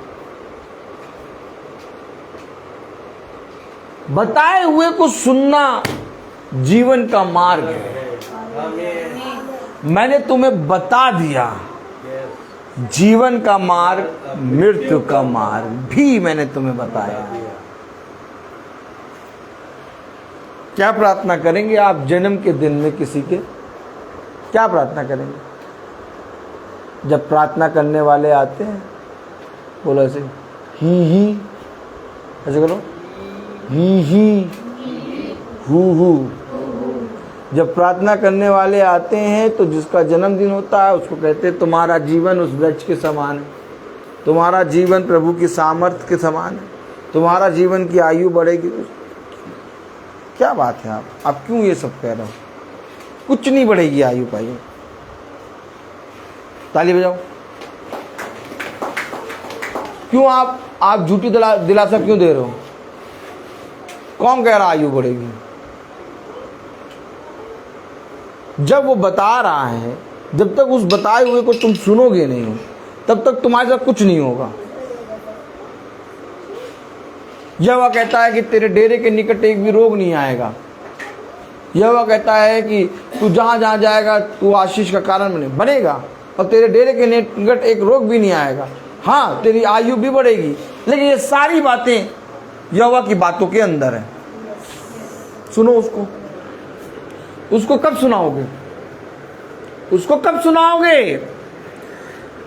Speaker 4: बताए हुए को सुनना जीवन का मार्ग है। मैंने तुम्हें बता दिया, जीवन का मार्ग, मृत्यु का मार्ग भी मैंने तुम्हें बताया। क्या प्रार्थना करेंगे आप जन्म के दिन में किसी के? क्या प्रार्थना करेंगे? जब प्रार्थना करने वाले आते हैं, बोलो ऐसे, ही ऐसे करो, ही हु। जब प्रार्थना करने वाले आते हैं तो जिसका जन्मदिन होता है उसको कहते हैं तुम्हारा जीवन उस वृक्ष के समान है, तुम्हारा जीवन प्रभु की सामर्थ्य के समान है, तुम्हारा जीवन की आयु बढ़ेगी। क्या बात है, आप क्यों ये सब कह रहे हो? कुछ नहीं बढ़ेगी आयु पायु। ताली बजाओ। क्यों आप झूठी दिलासा क्यों दे रहे हो? कौन कह रहा आयु बढ़ेगी? जब वो बता रहा है, जब तक उस बताए हुए को तुम सुनोगे नहीं तब तक तुम्हारे साथ कुछ नहीं होगा। यहोवा कहता है कि तेरे डेरे के निकट एक भी रोग नहीं आएगा। यहोवा कहता है कि तू जहां जहां जाएगा तू आशीष का कारण बनेगा और तेरे डेरे के निकट एक रोग भी नहीं आएगा। हाँ, तेरी आयु भी बढ़ेगी, लेकिन ये सारी बातें यहोवा की बातों के अंदर है। सुनो उसको कब सुनाओगे? उसको कब सुनाओगे?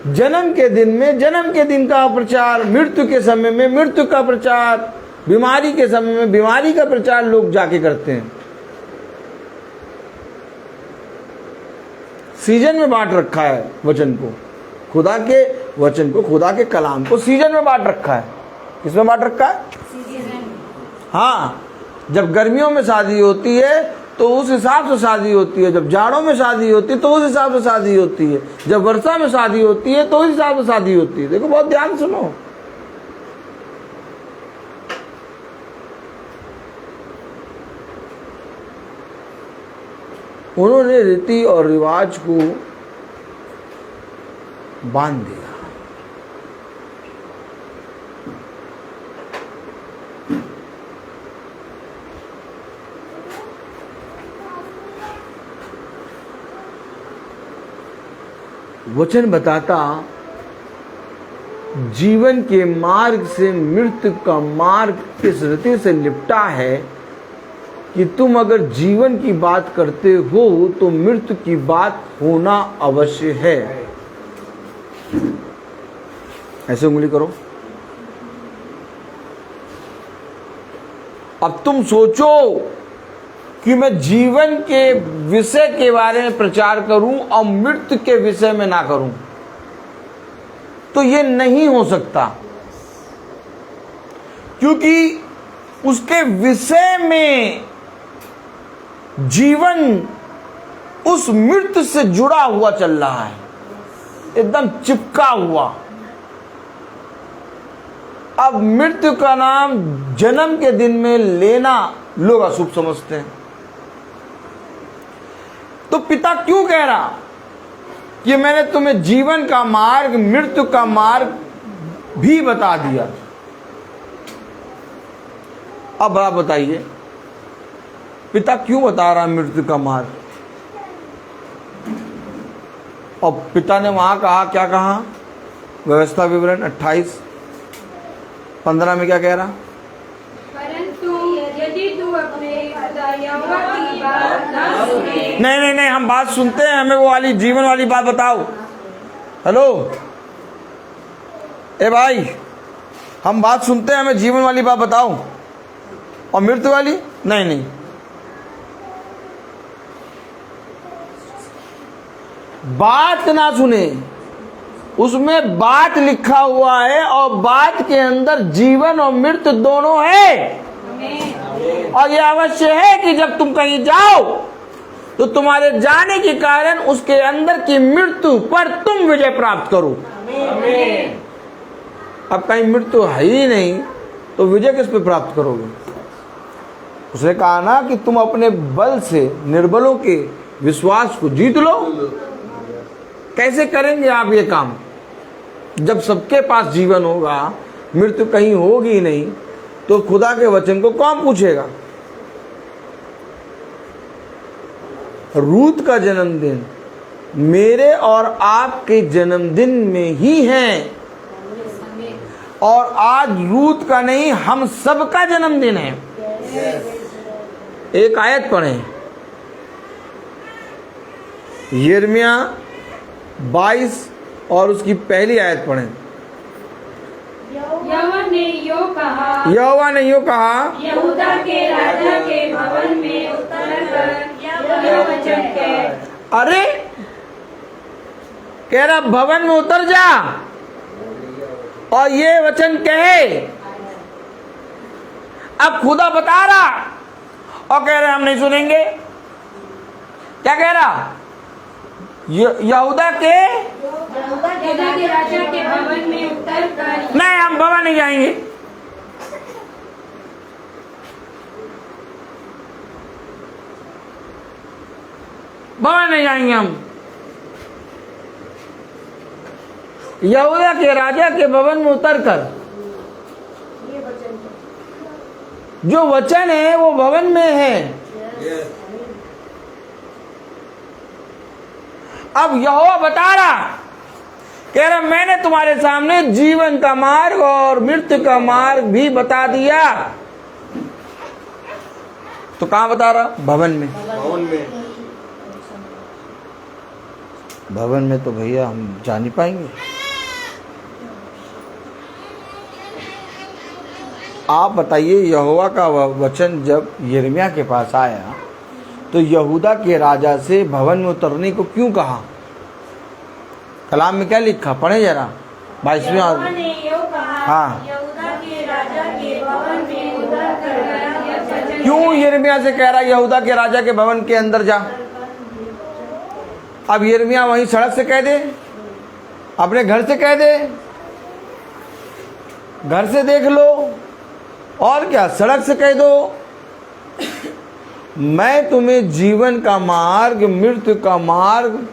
Speaker 4: जन्म के दिन में जन्म के दिन का प्रचार, मृत्यु के समय में मृत्यु का प्रचार, बीमारी के समय में बीमारी का प्रचार लोग जाके करते हैं। सीजन में बांट रखा है वचन को, खुदा के वचन को, खुदा के कलाम को सीजन में बांट रखा है। किसमें बांट रखा है? हाँ, जब गर्मियों में शादी होती है तो उस हिसाब से शादी होती है, जब जाड़ों में शादी होती है तो उस हिसाब से शादी होती है, जब वर्षा में शादी होती है तो उस हिसाब से शादी होती है। देखो, बहुत ध्यान सुनो। उन्होंने रीति और रिवाज को बांध दिया। वचन बताता जीवन के मार्ग से मृत्यु का मार्ग इस रीति से लिपटा है कि तुम अगर जीवन की बात करते हो तो मृत्यु की बात होना अवश्य है। ऐसे उंगली करो। अब तुम सोचो कि मैं जीवन के विषय के बारे में प्रचार करूं और मृत्यु के विषय में ना करूं, तो ये नहीं हो सकता, क्योंकि उसके विषय में जीवन उस मृत्यु से जुड़ा हुआ चल रहा है, एकदम चिपका हुआ। अब मृत्यु का नाम जन्म के दिन में लेना लोग अशुभ समझते हैं। तो पिता क्यों कह रहा कि मैंने तुम्हें जीवन का मार्ग, मृत्यु का मार्ग भी बता दिया। अब आप बताइए, पिता क्यों बता रहा मृत्यु का मार्ग? और पिता ने वहां कहा, क्या कहा? व्यवस्था विवरण 28:15 में क्या कह रहा?
Speaker 3: परंतु यदि तू अपने पिता यहोवा की बात न सुने।
Speaker 4: नहीं, हम बात सुनते हैं, हमें वो वाली जीवन वाली बात बताओ। हेलो ए भाई, हम बात सुनते हैं, हमें जीवन वाली बात बताओ। और मृत्यु वाली नहीं। बात ना सुने, उसमें बात लिखा हुआ है और बात के अंदर जीवन और मृत्यु दोनों है। और यह अवश्य है कि जब तुम कहीं जाओ तो तुम्हारे जाने के कारण उसके अंदर की मृत्यु पर तुम विजय प्राप्त करो। अब कहीं मृत्यु है ही नहीं तो विजय किस पे प्राप्त करोगे? उसने कहा ना कि तुम अपने बल से निर्बलों के विश्वास को जीत लो। कैसे करेंगे आप ये काम? जब सबके पास जीवन होगा, मृत्यु कहीं होगी ही नहीं, तो खुदा के वचन को कौन पूछेगा? रूत का जन्मदिन मेरे और आपके जन्मदिन में ही है, और आज रूत का नहीं, हम सबका जन्मदिन है। एक आयत पढ़ें, यिर्मयाह 22 और उसकी पहली आयत पढ़ें।
Speaker 3: यहोवा ने यो कहा,
Speaker 1: यहूदा के राजा के भवन में उतरकर यह वचन कह।
Speaker 4: अरे कह रहा भवन में उतर जा और ये वचन कहे। अब खुदा बता रहा और कह रहे हम नहीं सुनेंगे। क्या कह रहा? यहूदा के
Speaker 3: राजा के भवन में उतरकर,
Speaker 4: नहीं, हम भवन नहीं जाएंगे। भवन नहीं जाएंगे हम। यहूदा के राजा के भवन में उतरकर, जो वचन है वो भवन में है। अब यहोवा बता रहा, कह रहा मैंने तुम्हारे सामने जीवन का मार्ग और मृत्यु का मार्ग भी बता दिया। तो कहां बता रहा? भवन में। भवन में तो भैया हम जा नहीं पाएंगे। आप बताइए, यहोवा का वचन जब यिर्मयाह के पास आया तो यहूदा के राजा से भवन में उतरने को क्यों कहा? कलाम में क्या लिखा? पढ़े जरा 22वें। हाँ,
Speaker 1: यहूदा के राजा के भवन में उतरकर।
Speaker 4: क्यों यिर्मयाह से कह रहा यहूदा के राजा के भवन के अंदर जा? अब यिर्मयाह वहीं सड़क से कह दे, अपने घर से कह दे, घर से देख लो, और क्या सड़क से कह दो, मैं तुम्हें जीवन का मार्ग, मृत्यु का मार्ग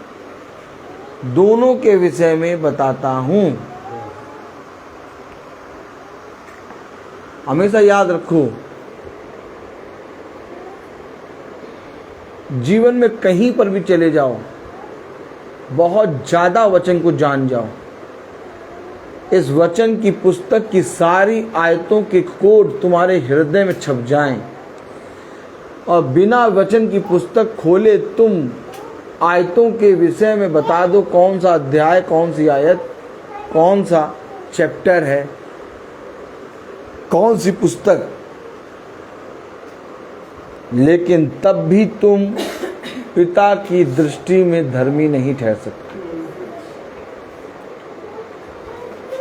Speaker 4: दोनों के विषय में बताता हूं। हमेशा याद रखो, जीवन में कहीं पर भी चले जाओ, बहुत ज्यादा वचन को जान जाओ। इस वचन की पुस्तक की सारी आयतों के कोड तुम्हारे हृदय में छप जाएं, और बिना वचन की पुस्तक खोले तुम आयतों के विषय में बता दो कौन सा अध्याय, कौन सी आयत, कौन सा चैप्टर है, कौन सी पुस्तक। लेकिन तब भी तुम पिता की दृष्टि में धर्मी नहीं ठहर सकते,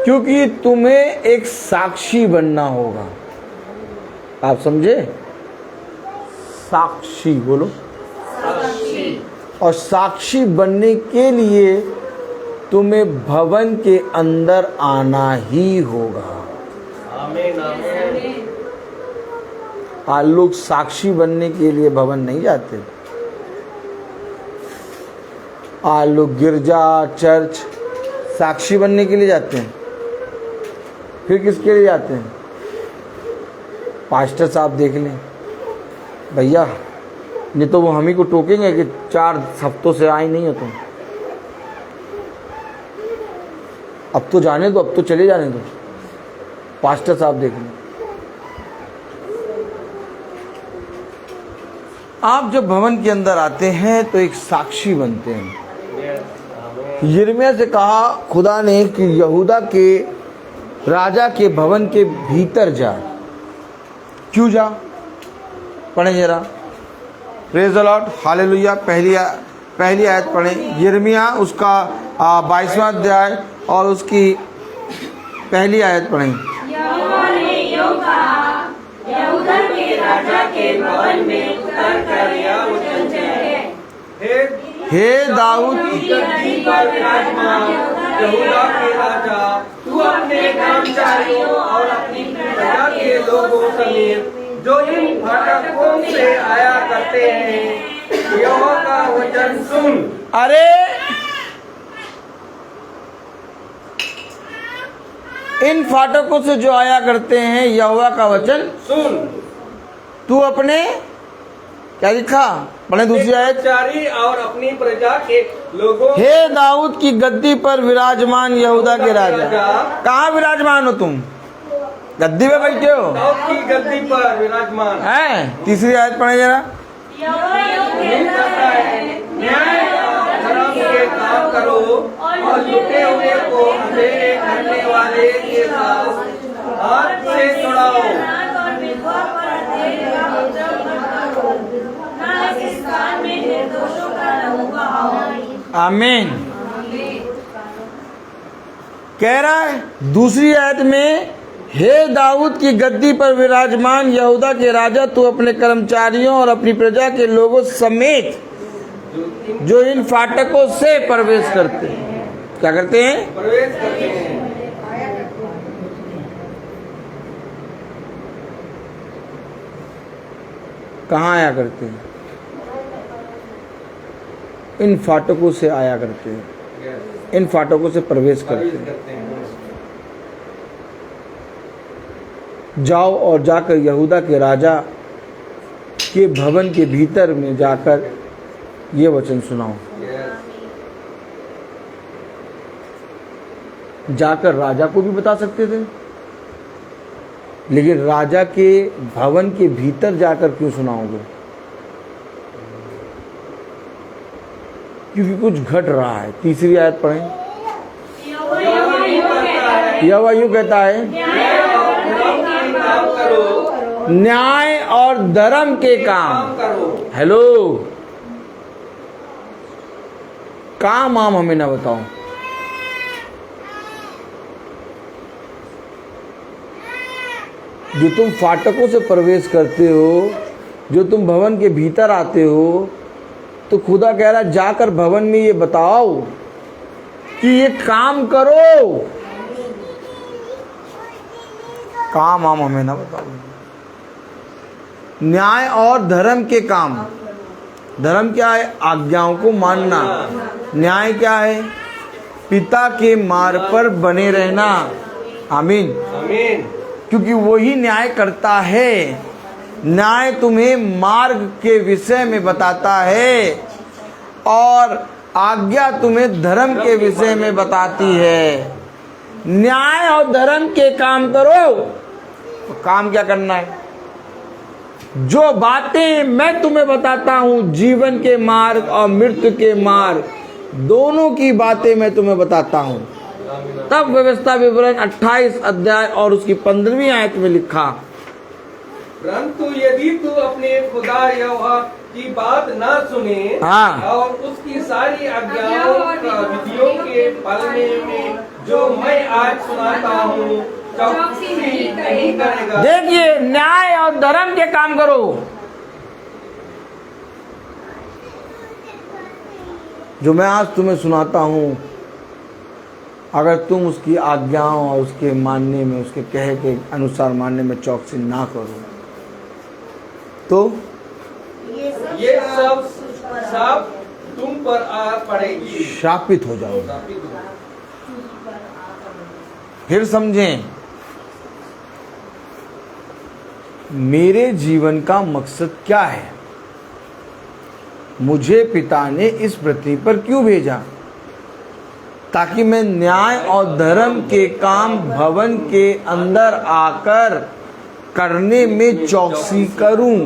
Speaker 4: क्योंकि तुम्हें एक साक्षी बनना होगा। आप समझे? साक्षी बोलो। और साक्षी बनने के लिए तुम्हें भवन के अंदर आना ही होगा।
Speaker 5: आमीन आमीन।
Speaker 4: आज लोग साक्षी बनने के लिए भवन नहीं जाते। आज लोग गिरजा चर्च साक्षी बनने के लिए जाते हैं। फिर किसके लिए जाते हैं? पास्टर साहब देख लें भैया, नहीं तो वो हम ही को टोकेंगे कि 4 हफ्तों से आए नहीं हो तुम। अब तो जाने दो, अब तो चले जाने दो। पास्टर साहब देख लें। आप जब भवन के अंदर आते हैं तो एक साक्षी बनते हैं। यिर्मयाह से कहा खुदा ने कि यहूदा के राजा के भवन के भीतर जा। क्यों जा? पढ़े जरा। Praise the Lord, hallelujah. पहली आयत पढ़ें। यिर्मयाह उसका 22वां अध्याय और उसकी पहली आयत पढ़ें।
Speaker 6: यहोवा ने यूं कहा, यहूदा के राजा के भवन में उतर कर यह वचन कहे,
Speaker 4: हे दाऊद
Speaker 5: गद्दी पर विराजमान यहूदा के राजा, तू अपने कर्मचारियों और अपनी प्रजा के लोगों समेत जो इन फाटकों से आया करते हैं, यहोवा का वचन सुन।
Speaker 4: अरे इन फाटकों से जो आया करते हैं यहोवा का वचन
Speaker 5: सुन।
Speaker 4: तू अपने क्या लिखा? पढ़े दूसरी आयत।
Speaker 5: कर्मचारी और अपनी प्रजा के लोगों,
Speaker 4: हे दाऊद की गद्दी पर विराजमान यहूदा के राजा। कहाँ विराजमान हो तुम? गद्दी पे बैठे हो?
Speaker 5: दाऊद की गद्दी पर विराजमान
Speaker 4: हैं? तीसरी आयत पढ़े जरा।
Speaker 6: यहोवा यूं
Speaker 5: कहता है, न्याय और धर्म के काम करो और लुटे हुए को अंधेरे करने वाले के साथ हाथ से छुड़ाओ।
Speaker 6: अनाथ और विधवा पर अंधेरे का उपद्रव मत करो, न इस स्थान में निर्दोषों का लहू बहाओ।
Speaker 4: आमीन। कह रहा है दूसरी आयत में, हे दाऊद की गद्दी पर विराजमान यहूदा के राजा, तू अपने कर्मचारियों और अपनी प्रजा के लोगों समेत जो इन फाटकों से प्रवेश करते हैं। क्या करते हैं?
Speaker 5: प्रवेश करते हैं।
Speaker 4: कहाँ आया करते हैं? इन फाटकों से आया करते हैं, इन फाटकों से प्रवेश करते हैं। जाओ और जाकर यहूदा के राजा के भवन के भीतर में जाकर ये वचन सुनाओ। जाकर राजा को भी बता सकते थे, लेकिन राजा के भवन के भीतर जाकर क्यों सुनाओगे? क्योंकि कुछ घट रहा है। तीसरी आयत पढ़ें। यहोवा यूं कहता है, न्याय और धर्म के काम। हेलो, काम आम हमें ना बताओ। जो तुम फाटकों से प्रवेश करते हो, जो तुम भवन के भीतर आते हो, तो खुदा कह रहा जाकर भवन में ये बताओ कि ये काम करो। काम आम हमें ना बताओ। न्याय और धर्म के काम। धर्म क्या है? आज्ञाओं को मानना। न्याय क्या है? पिता के मार्ग पर बने रहना। आमीन
Speaker 5: आमीन।
Speaker 4: क्योंकि वही न्याय करता है। न्याय तुम्हें मार्ग के विषय में बताता है और आज्ञा तुम्हें धर्म के विषय में बताती है। न्याय और धर्म के काम करो। तो काम क्या करना है? जो बातें मैं तुम्हें बताता हूं, जीवन के मार्ग और मृत्यु के मार्ग, दोनों की बातें मैं तुम्हें बताता हूं। तब व्यवस्था विवरण 28 अध्याय और उसकी 15वीं आयत में लिखा,
Speaker 5: परंतु यदि तू अपने खुदा यहोवा की बात न सुने
Speaker 4: हाँ।
Speaker 5: और उसकी सारी आज्ञाओं का विधियों के पालने में जो मैं आज सुनाता हूँ चौकसी नहीं करेगा।
Speaker 4: देखिए, न्याय और धर्म के काम करो। जो मैं आज तुम्हें सुनाता हूँ, अगर तुम उसकी आज्ञाओं और उसके मानने में, उसके कहे के अनुसार मानने में चौकसी ना करो, तो
Speaker 5: ये सब साफ तुम पर आ पड़ेगी।
Speaker 4: शापित हो जाओ। फिर समझें, मेरे जीवन का मकसद क्या है? मुझे पिता ने इस पृथ्वी पर क्यों भेजा? ताकि मैं न्याय और धर्म के काम भवन के अंदर आकर करने में चौकसी करूं।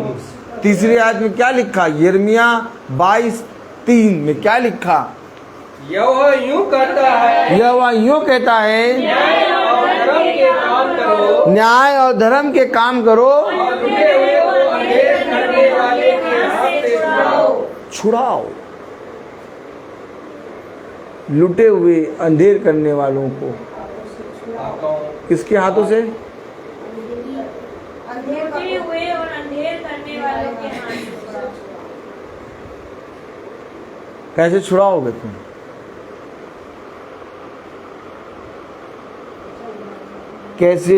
Speaker 4: तीसरी आयत में क्या लिखा? यिर्मयाह 22:3 में क्या लिखा?
Speaker 5: यहोवा यूं कहता है,
Speaker 4: यहोवा यूं कहता है,
Speaker 5: न्याय और धर्म के काम करो
Speaker 4: न्याय और धर्म के काम करो
Speaker 5: और लुटे हुए को अंधेर करने वाले के हाथ से
Speaker 4: छुड़ाओ। लुटे हुए अंधेर करने वालों को किसके हाथों से?
Speaker 6: लुटे हुए और अंधेर करने वालों के हाथ से।
Speaker 4: कैसे छुड़ाओगे तुम? कैसे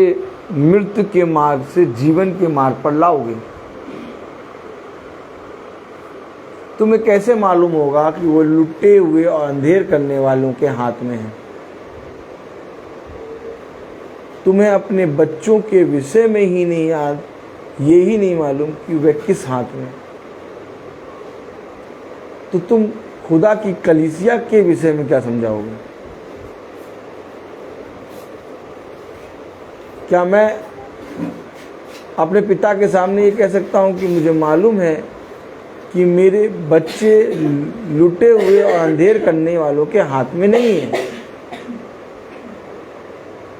Speaker 4: मृत्यु के मार्ग से जीवन के मार्ग पर लाओगे? तुम्हें कैसे मालूम होगा कि वो लुटे हुए और अंधेर करने वालों के हाथ में है? तुम्हें अपने बच्चों के विषय में ही नहीं याद, ये ही नहीं मालूम कि वे किस हाथ में, तो तुम खुदा की कलीसिया के विषय में क्या समझाओगे? क्या मैं अपने पिता के सामने ये कह सकता हूं कि मुझे मालूम है कि मेरे बच्चे लुटे हुए और अंधेर करने वालों के हाथ में नहीं है?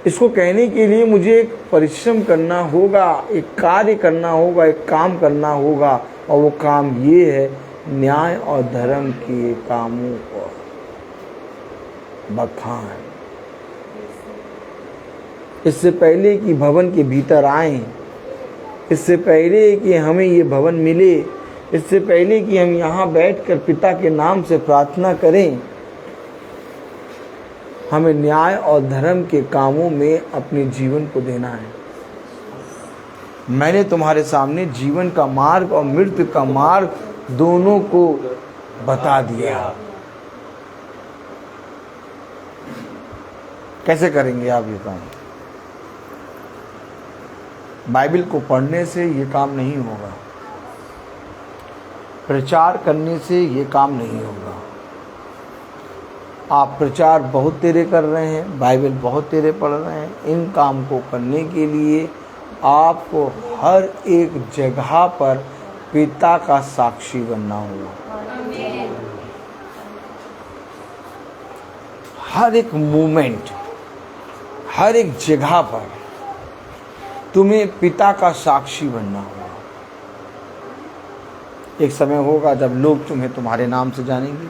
Speaker 4: इसको कहने के लिए मुझे एक परिश्रम करना होगा, एक कार्य करना होगा, एक काम करना होगा, और वो काम ये है न्याय और धर्म के कामों को बखान। इससे पहले कि भवन के भीतर आएं, इससे पहले कि हमें ये भवन मिले, इससे पहले कि हम यहाँ बैठकर पिता के नाम से प्रार्थना करें, हमें न्याय और धर्म के कामों में अपने जीवन को देना है। मैंने तुम्हारे सामने जीवन का मार्ग और मृत्यु का मार्ग दोनों को बता दिया। कैसे करेंगे आप ये काम? बाइबल को पढ़ने से ये काम नहीं होगा, प्रचार करने से ये काम नहीं होगा। आप प्रचार बहुत तेरे कर रहे हैं, बाइबल बहुत तेरे पढ़ रहे हैं, इन काम को करने के लिए आपको हर एक जगह पर पिता का साक्षी बनना होगा। हर एक मोमेंट, हर एक जगह पर तुम्हें पिता का साक्षी बनना होगा। एक समय होगा जब लोग तुम्हें तुम्हारे नाम से जानेंगे,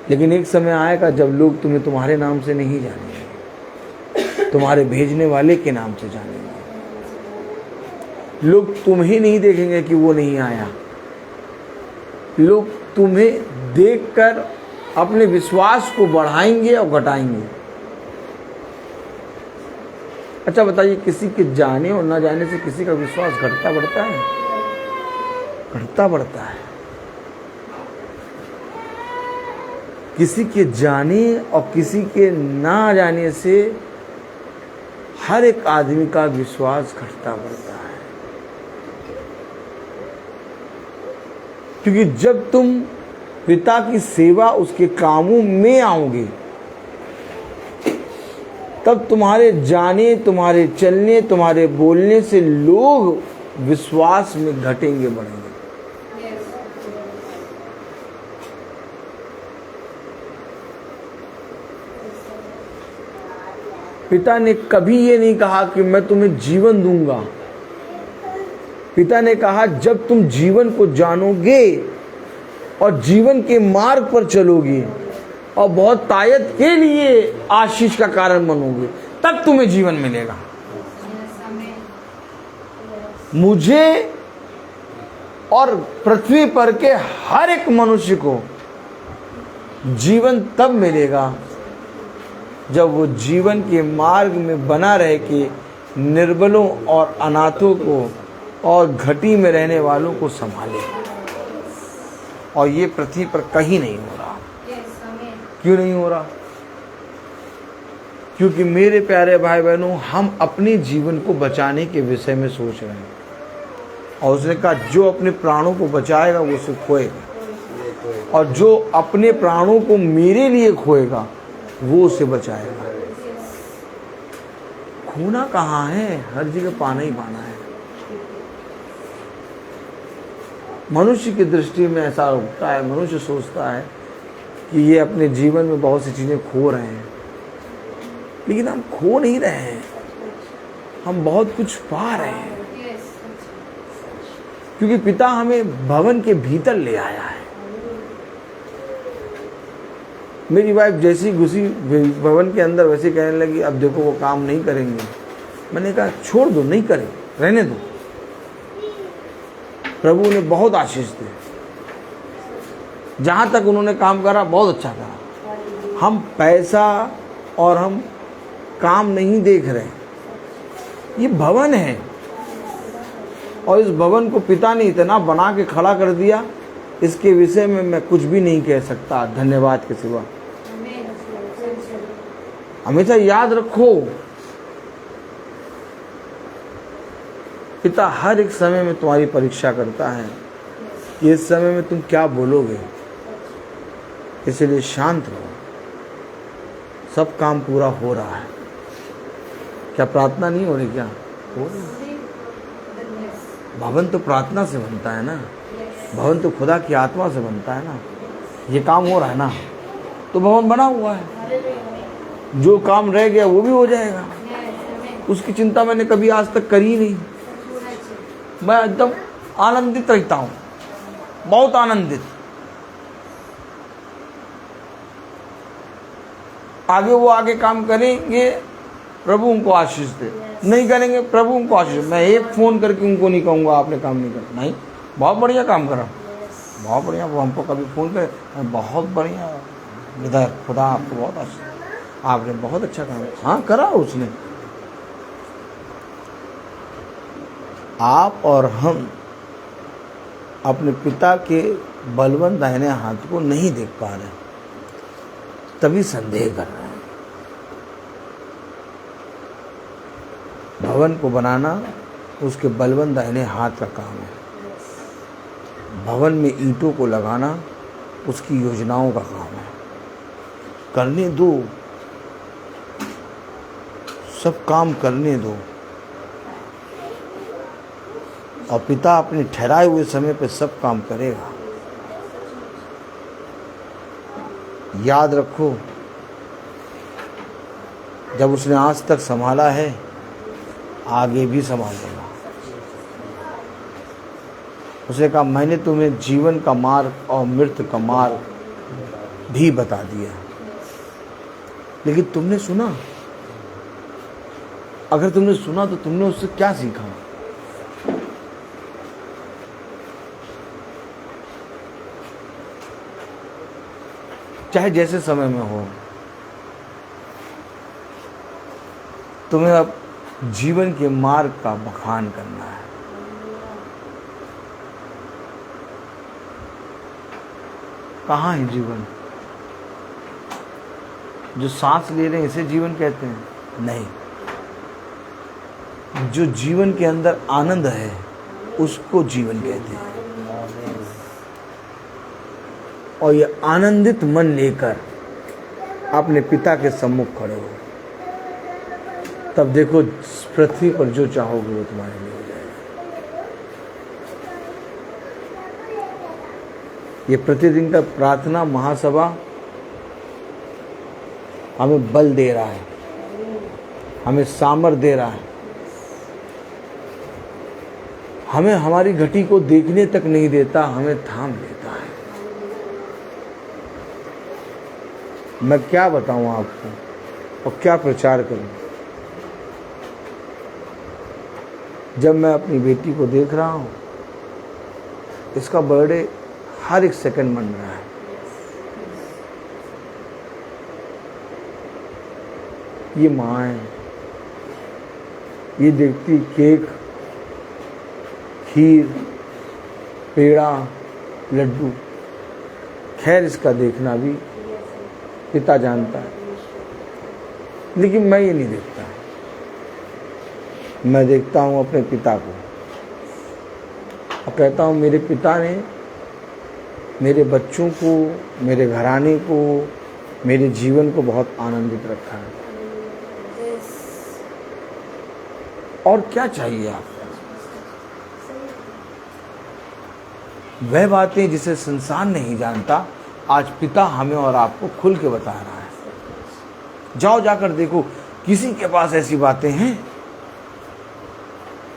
Speaker 4: लेकिन एक समय आएगा जब लोग तुम्हें तुम्हारे नाम से नहीं जानेंगे, तुम्हारे भेजने वाले के नाम से जानेंगे। लोग तुम्हें नहीं देखेंगे कि वो नहीं आया, लोग तुम्हें देखकर अपने विश्वास को बढ़ाएंगे और घटाएंगे। अच्छा बताइए, किसी के जाने और ना जाने से किसी का विश्वास घटता बढ़ता है? घटता बढ़ता है। किसी के जाने और किसी के ना जाने से हर एक आदमी का विश्वास घटता बढ़ता है। क्योंकि जब तुम पिता की सेवा, उसके कामों में आओगे, तब तुम्हारे जाने, तुम्हारे चलने, तुम्हारे बोलने से लोग विश्वास में घटेंगे, बढ़ेंगे। पिता ने कभी ये नहीं कहा कि मैं तुम्हें जीवन दूंगा। पिता ने कहा जब तुम जीवन को जानोगे और जीवन के मार्ग पर चलोगे और बहुत तायत के लिए आशीष का कारण बनोगे, तब तुम्हें जीवन मिलेगा। मुझे और पृथ्वी पर के हर एक मनुष्य को जीवन तब मिलेगा जब वो जीवन के मार्ग में बना रह के निर्बलों और अनाथों को और घटी में रहने वालों को संभाले। और ये पृथ्वी पर कहीं नहीं हो रहा। क्यों नहीं हो रहा? क्योंकि मेरे प्यारे भाई बहनों, हम अपने जीवन को बचाने के विषय में सोच रहे हैं। और उसने कहा जो अपने प्राणों को बचाएगा वो उसे खोएगा, और जो अपने प्राणों को मेरे लिए खोएगा वो उसे बचाएगा। खोना कहाँ है? हर जगह पाना ही पाना है। मनुष्य की दृष्टि में ऐसा होता है, मनुष्य सोचता है कि ये अपने जीवन में बहुत सी चीज़ें खो रहे हैं, लेकिन हम खो नहीं रहे हैं, हम बहुत कुछ पा रहे हैं। क्योंकि पिता हमें भवन के भीतर ले आया है। मेरी वाइफ जैसी घुसी भवन के अंदर वैसे कहने लगी अब देखो वो काम नहीं करेंगे। मैंने कहा छोड़ दो, नहीं करें, रहने दो। प्रभु ने बहुत आशीष दी। जहाँ तक उन्होंने काम करा बहुत अच्छा करा। हम पैसा और हम काम नहीं देख रहे, ये भवन है और इस भवन को पिता ने इतना बना के खड़ा कर दिया, इसके विषय में मैं कुछ भी नहीं कह सकता धन्यवाद के सिवा। हमेशा याद रखो, पिता हर एक समय में तुम्हारी परीक्षा करता है कि इस समय में तुम क्या बोलोगे। इसलिए शांत रहो, सब काम पूरा हो रहा है। क्या प्रार्थना नहीं हो रही? क्या हो रही? भवन तो प्रार्थना से बनता है ना, भवन तो खुदा की आत्मा से बनता है ना। ये काम हो रहा है ना, तो भवन बना हुआ है। जो काम रह गया वो भी हो जाएगा। उसकी चिंता मैंने कभी आज तक करी नहीं। मैं एकदम आनंदित रहता हूँ, बहुत आनंदित। आगे वो आगे काम करेंगे, प्रभु उनको आशीष दे। नहीं करेंगे, प्रभु उनको आशीष। मैं एक फ़ोन करके उनको नहीं कहूँगा आपने काम नहीं करा। नहीं, बहुत बढ़िया काम करा, बहुत बढ़िया। वो हमको कभी फ़ोन करे, बहुत बढ़िया विधायक, खुदा आपको बहुत आशीष, आपने बहुत अच्छा काम। हाँ करा उसने। आप और हम अपने पिता के बलवंत दाहिने हाथ को नहीं देख पा रहे, तभी संदेह कर रहे हैं। भवन को बनाना उसके बलवंत दाहिने हाथ का काम है। भवन में ईंटों को लगाना उसकी योजनाओं का काम है। करने दो, सब काम करने दो, और पिता अपने ठहराए हुए समय पे सब काम करेगा। याद रखो, जब उसने आज तक संभाला है, आगे भी संभालेगा। उसने कहा मैंने तुम्हें जीवन का मार्ग और मृत्यु का मार्ग भी बता दिया, लेकिन तुमने सुना? अगर तुमने सुना तो तुमने उससे क्या सीखा? चाहे जैसे समय में हो, तुम्हें अब जीवन के मार्ग का बखान करना है। कहाँ है जीवन? जो सांस ले रहे हैं इसे जीवन कहते हैं? नहीं, जो जीवन के अंदर आनंद है उसको जीवन कहते हैं। और ये आनंदित मन लेकर अपने पिता के सम्मुख खड़े हो, तब देखो पृथ्वी पर जो चाहोगे वो तुम्हारे लिए हो जाएगा। ये प्रतिदिन का प्रार्थना महासभा हमें बल दे रहा है हमें सामर्थ दे रहा है, हमें हमारी घटी को देखने तक नहीं देता, हमें थाम लेता है। मैं क्या बताऊं आपको और क्या प्रचार करूं। जब मैं अपनी बेटी को देख रहा हूं, इसका बर्थडे हर एक सेकंड मन रहा है। ये माँ है, ये देखती केक, खीर, पेड़ा, लड्डू। खैर इसका देखना भी पिता जानता है, लेकिन मैं ये नहीं देखता। मैं देखता हूँ अपने पिता को और कहता हूँ मेरे पिता ने मेरे बच्चों को, मेरे घराने को, मेरे जीवन को बहुत आनंदित रखा है। और क्या चाहिए आपको? वह बातें जिसे संसार नहीं जानता, आज पिता हमें और आपको खुल के बता रहा है। जाओ जाकर देखो, किसी के पास ऐसी बातें हैं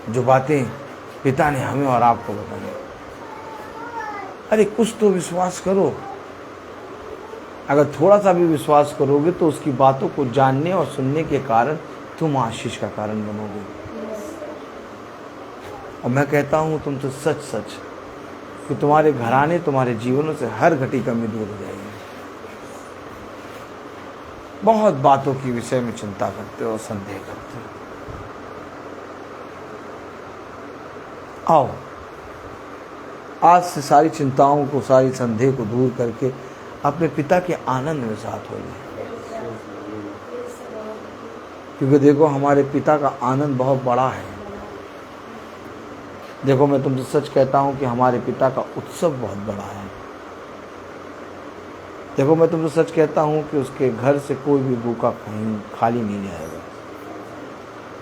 Speaker 4: जो बातें पिता ने हमें और आपको बताई। अरे कुछ तो विश्वास करो। अगर थोड़ा सा भी विश्वास करोगे तो उसकी बातों को जानने और सुनने के कारण तुम आशीष का कारण बनोगे। और मैं कहता हूँ तुम तो सच सच कि तुम्हारे घराने, तुम्हारे जीवनों से हर घटी कमी दूर हो जाएगी। बहुत बातों की विषय में चिंता करते हो, संदेह करते हो। आओ, आज से सारी चिंताओं को, सारी संदेह को दूर करके अपने पिता के आनंद में साथ हो जाए। क्योंकि देखो हमारे पिता का आनंद बहुत बड़ा है। देखो मैं तुमसे सच कहता हूँ कि हमारे पिता का उत्सव बहुत बड़ा है। देखो मैं तुमसे सच कहता हूँ कि उसके घर से कोई भी भूखा कहीं खाली नहीं जाएगा।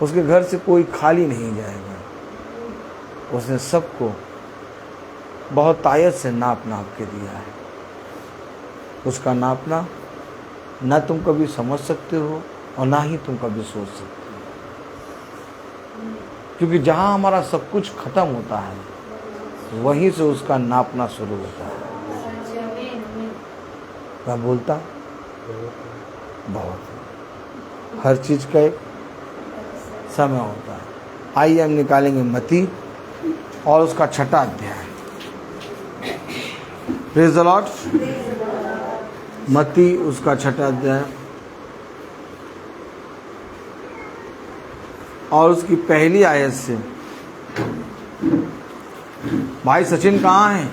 Speaker 4: उसके घर से कोई खाली नहीं जाएगा। उसने सबको बहुत आयत से नाप नाप के दिया है। उसका नापना ना तुम कभी समझ सकते हो और ना ही तुम कभी सोच सकते हो। क्योंकि जहाँ हमारा सब कुछ खत्म होता है, वहीं से उसका नापना शुरू होता है। मैं बोलता बहुत, हर चीज का एक समय होता है। आइए हम निकालेंगे मत्ती और उसका 6वां अध्याय। Praise the Lord. मत्ती उसका 6वां अध्याय और उसकी पहली आयत से। भाई सचिन कहाँ है?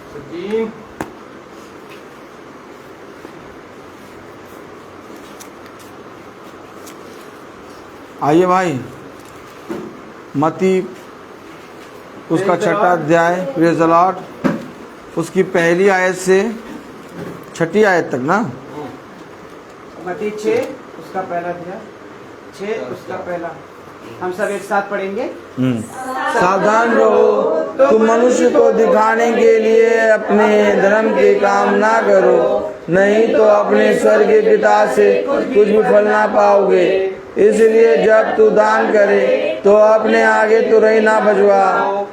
Speaker 5: सचिन
Speaker 4: आइए भाई, मत्ती उसका 6वां अध्याय, प्रेज द लॉर्ड, उसकी पहली आयत से 6ठी आयत तक ना।
Speaker 7: मत्ती 6 उसका पहला अध्याय, 6 उसका पहला। हम सब एक साथ पढ़ेंगे।
Speaker 4: सावधान रहो, तुम मनुष्य को दिखाने के लिए अपने धर्म के काम ना करो, नहीं तो अपने स्वर्गीय पिता से कुछ भी फल ना पाओगे। इसलिए जब तू दान करे तो अपने आगे तुरही ना भजवा,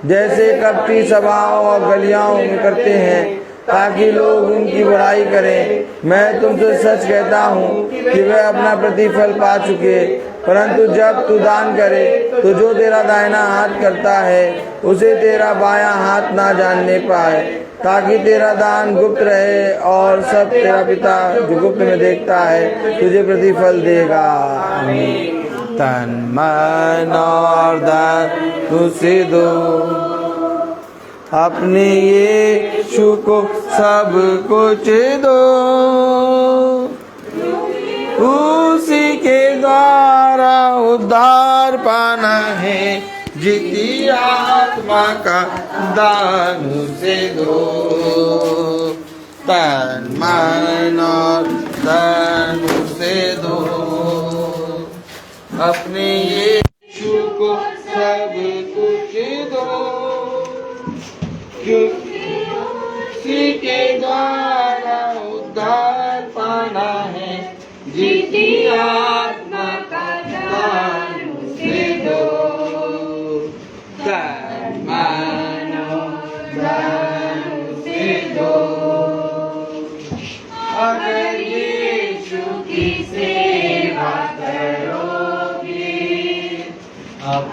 Speaker 4: जैसे कपटी सभाओं और गलियाओं में करते हैं, ताकि लोग उनकी बुराई करें। मैं तुमसे सच कहता हूँ कि वे अपना प्रतिफल पा चुके। परंतु जब तू दान करे तो जो तेरा दाहिना हाथ करता है उसे तेरा बायां हाथ ना जानने पाए, ताकि तेरा दान गुप्त रहे और सब तेरा पिता जो गुप्त में देखता है तुझे प्रतिफल देगा। आमीन। तन मन और धन उसे दो, अपने यीशु को सब कुछ दो, उसी के द्वारा उद्धार पाना है। जीती आत्मा का दान उसे दो, तन मन और धन उसे दो, अपने यीशु को सब कुछ दो, क्योंकि उसी के द्वारा उद्धार पाना है। जीती आत्मा का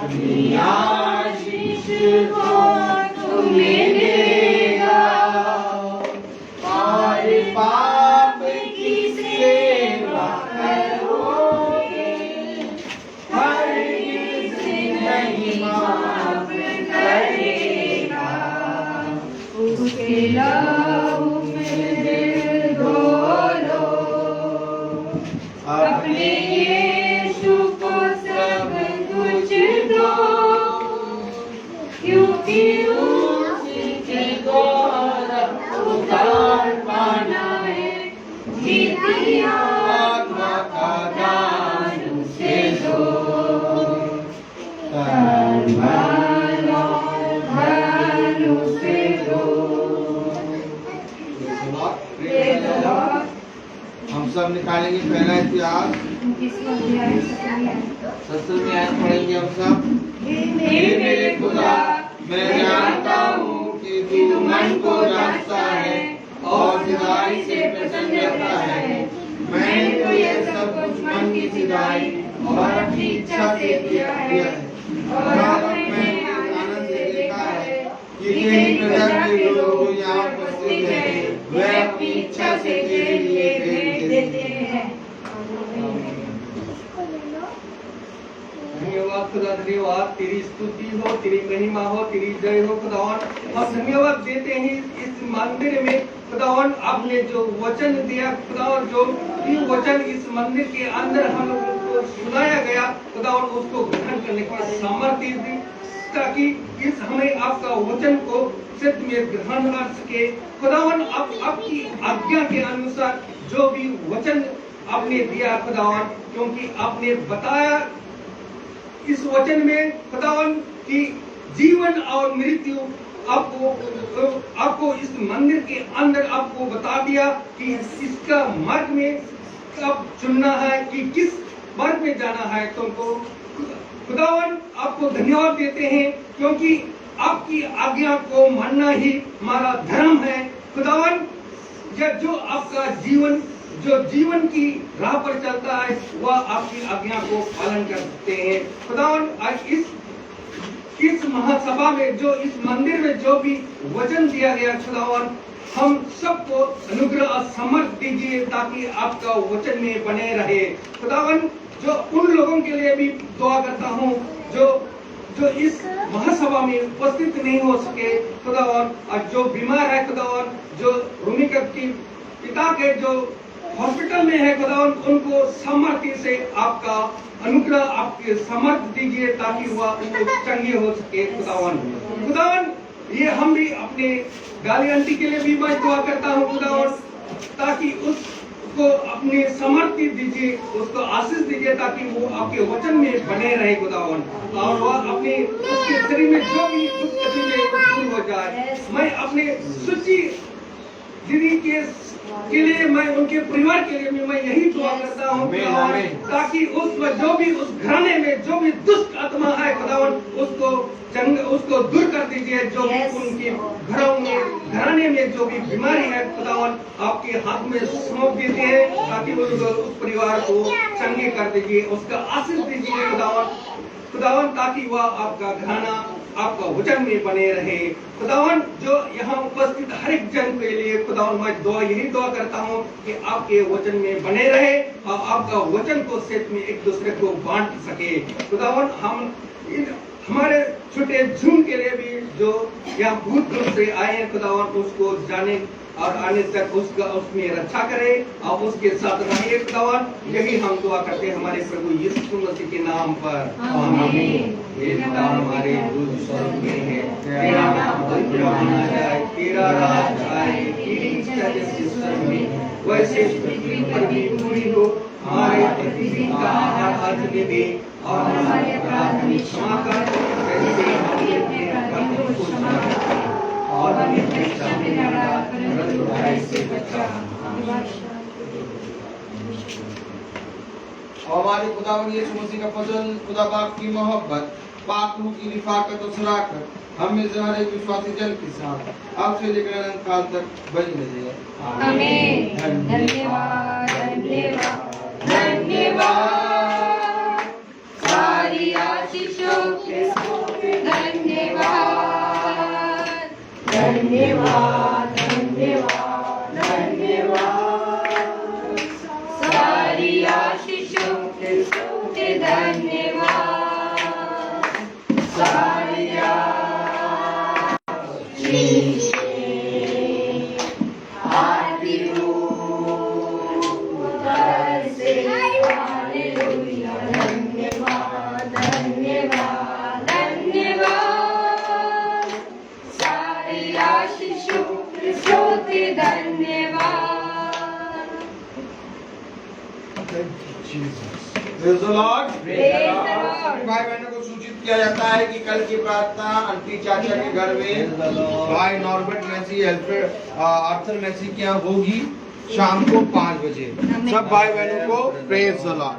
Speaker 6: आशीष को तुम्हें देगा और पाप की सेवा करोगे, हरगिज़ नहीं माफ करेगा। उसके लहू में दिल धो लो, अपने यीशु को सब कुछ दो, क्योंकि उसी के द्वारा उद्धार पाना है। जीती आत्मा का दान उसे दो, धन उसे दो।
Speaker 8: हम सब निकालेंगे पहला इतिहास, 70 में आयत पढ़ेंगे हम सब।
Speaker 6: हे मेरे खुदा, मैं जानता हूँ कि तू मन को जानता है और सिधाई से प्रसन्न रहता है। मैंने तो यह सब कुछ मन की सिधाई और अपनी इच्छा से किया है, और अब मैंने आनंद से देखा है कि तेरी प्रजा के लोग जो यहाँ उपस्थित हैं, वे अपनी इच्छा से तेरे लिए भेंट देते हैं।
Speaker 5: धन्यवाद खुदा, धन्यवाद, तेरी स्तुति हो, तेरी महिमा हो, तेरी जय हो खुदावन। हम धन्यवाद देते हैं इस मंदिर में खुदावन, आपने जो वचन दिया खुदावन, जो भी वचन इस मंदिर के अंदर हम लोगों को सुनाया गया खुदावन, उसको ग्रहण करने की सामर्थ्य दी, ताकि इस हमें आपका वचन को सत्य में ग्रहण कर सके खुदावन। आप आपकी आज्ञा के अनुसार जो भी वचन आपने दिया खुदावन, क्योंकि आपने बताया इस वचन में खुदावन की जीवन और मृत्यु आपको इस मंदिर के अंदर आपको बता दिया कि इसका मार्ग में कब चुनना है, कि किस मार्ग में जाना है तुमको खुदावन। आपको धन्यवाद देते हैं, क्योंकि आपकी आज्ञा को मानना ही हमारा धर्म है खुदावन। जो आपका जीवन, जो जीवन की राह पर चलता है, वह आपकी आज्ञा को पालन करते हैं खुदावन। आज इस महासभा में, जो इस मंदिर में जो भी वचन दिया गया खुदावन, हम सबको अनुग्रह और समर्थ दीजिए, ताकि आपका वचन में बने रहे खुदावन। जो उन लोगों के लिए भी दुआ करता हूँ जो इस महासभा में उपस्थित नहीं हो सके खुदावन, और जो बीमार है खुदावन, जो भूमिका की पिता के जो हॉस्पिटल में है खुदावन, उनको सामर्थ्य से आपका अनुग्रह, आपके समर्थ दीजिए, ताकि वह चंगे हो सके खुदावन। ये हम भी अपने गाली आंटी के लिए भी मैं दुआ करता हूँ खुदावन, ताकि उसको अपने समर्थ्य दीजिए, उसको आशीष दीजिए, ताकि वो आपके वचन में बने रहे खुदावन, और वह अपने उसके शरीर में जो भी दुख तकलीफें दूर हो जाए। मैं अपने सुची दीदी के लिए, मैं उनके परिवार के लिए भी मैं यही दुआ करता हूँ खुदावन, ताकि उसमें जो भी उस घराने में जो भी दुष्ट आत्मा है खुदावन, उसको दूर कर दीजिए। जो भी उनके घरों में, घराने में जो भी बीमारी है खुदावन, आपके हाथ में सौंप देते हैं, ताकि उस परिवार को चंगे कर दीजिए, उसका आशीष दीजिए खुदावन, ताकि वह आपका घराना आपका वचन में बने रहे खुदावन। जो यहाँ उपस्थित हर एक जन के लिए खुदावन, मैं यही दुआ करता हूँ कि आपके वचन में बने रहे और आपका वचन को सच में एक दूसरे को बांट सके खुदावन। हम हमारे छोटे झूम के लिए भी जो यहाँ बहुत दूर से आए हैं खुदावन, उसको जाने और आने तक उसमें रक्षा करे और उसके साथ रहिए खुदावन। यही हम दुआ करते हैं हमारे प्रभु यीशु मसीह के नाम पर, आमीन। ये पिता हमारे जो स्वर्ग में है, तेरा नाम पवित्र माना जाए, तेरा राज आए, तेरी इच्छा जैसे स्वर्ग में वैसे पृथ्वी पर भी पूरी हो। हमारे प्रतिदिन का आहार आज हमें दे, और हमारे अपराध हमें क्षमा कर, जैसे हम भी अपने अपराधियों को क्षमा करते हैं, और हमें परीक्षा में न डाल, परंतु बुराई से बचा।
Speaker 8: हमारे खुदावन यीशु मसीह का फजल, खुदा बाप की मोहब्बत, पाक रूह की रिफाकत और शराकत हम में से हर एक विश्वासी जन के साथ अब से लेकर अनंत काल तक बनी रहे।
Speaker 3: आमीन। धन्यवाद, धन्यवाद, धन्यवाद। सारी आशीषों के धन्यवाद धन्यवाद धन्यवाद धन्यवाद सारी आशीषों के स्तुति धन्यवाद सारी आशीषें आदि उधर से हालेलुया धन्यवाद धन्यवाद धन्यवाद सारी आशीषों की स्तुति धन्यवाद
Speaker 8: Praise the Lord.
Speaker 3: Praise the Lord.
Speaker 8: भाई बहनों को सूचित किया जाता है कि कल की प्रार्थना आंटी चाचा के घर में भाई नॉर्बर्ट मैसी आर्थर मैसी के यहाँ होगी शाम को 5 बजे। सब भाई बहनों को प्रेज द लॉर्ड।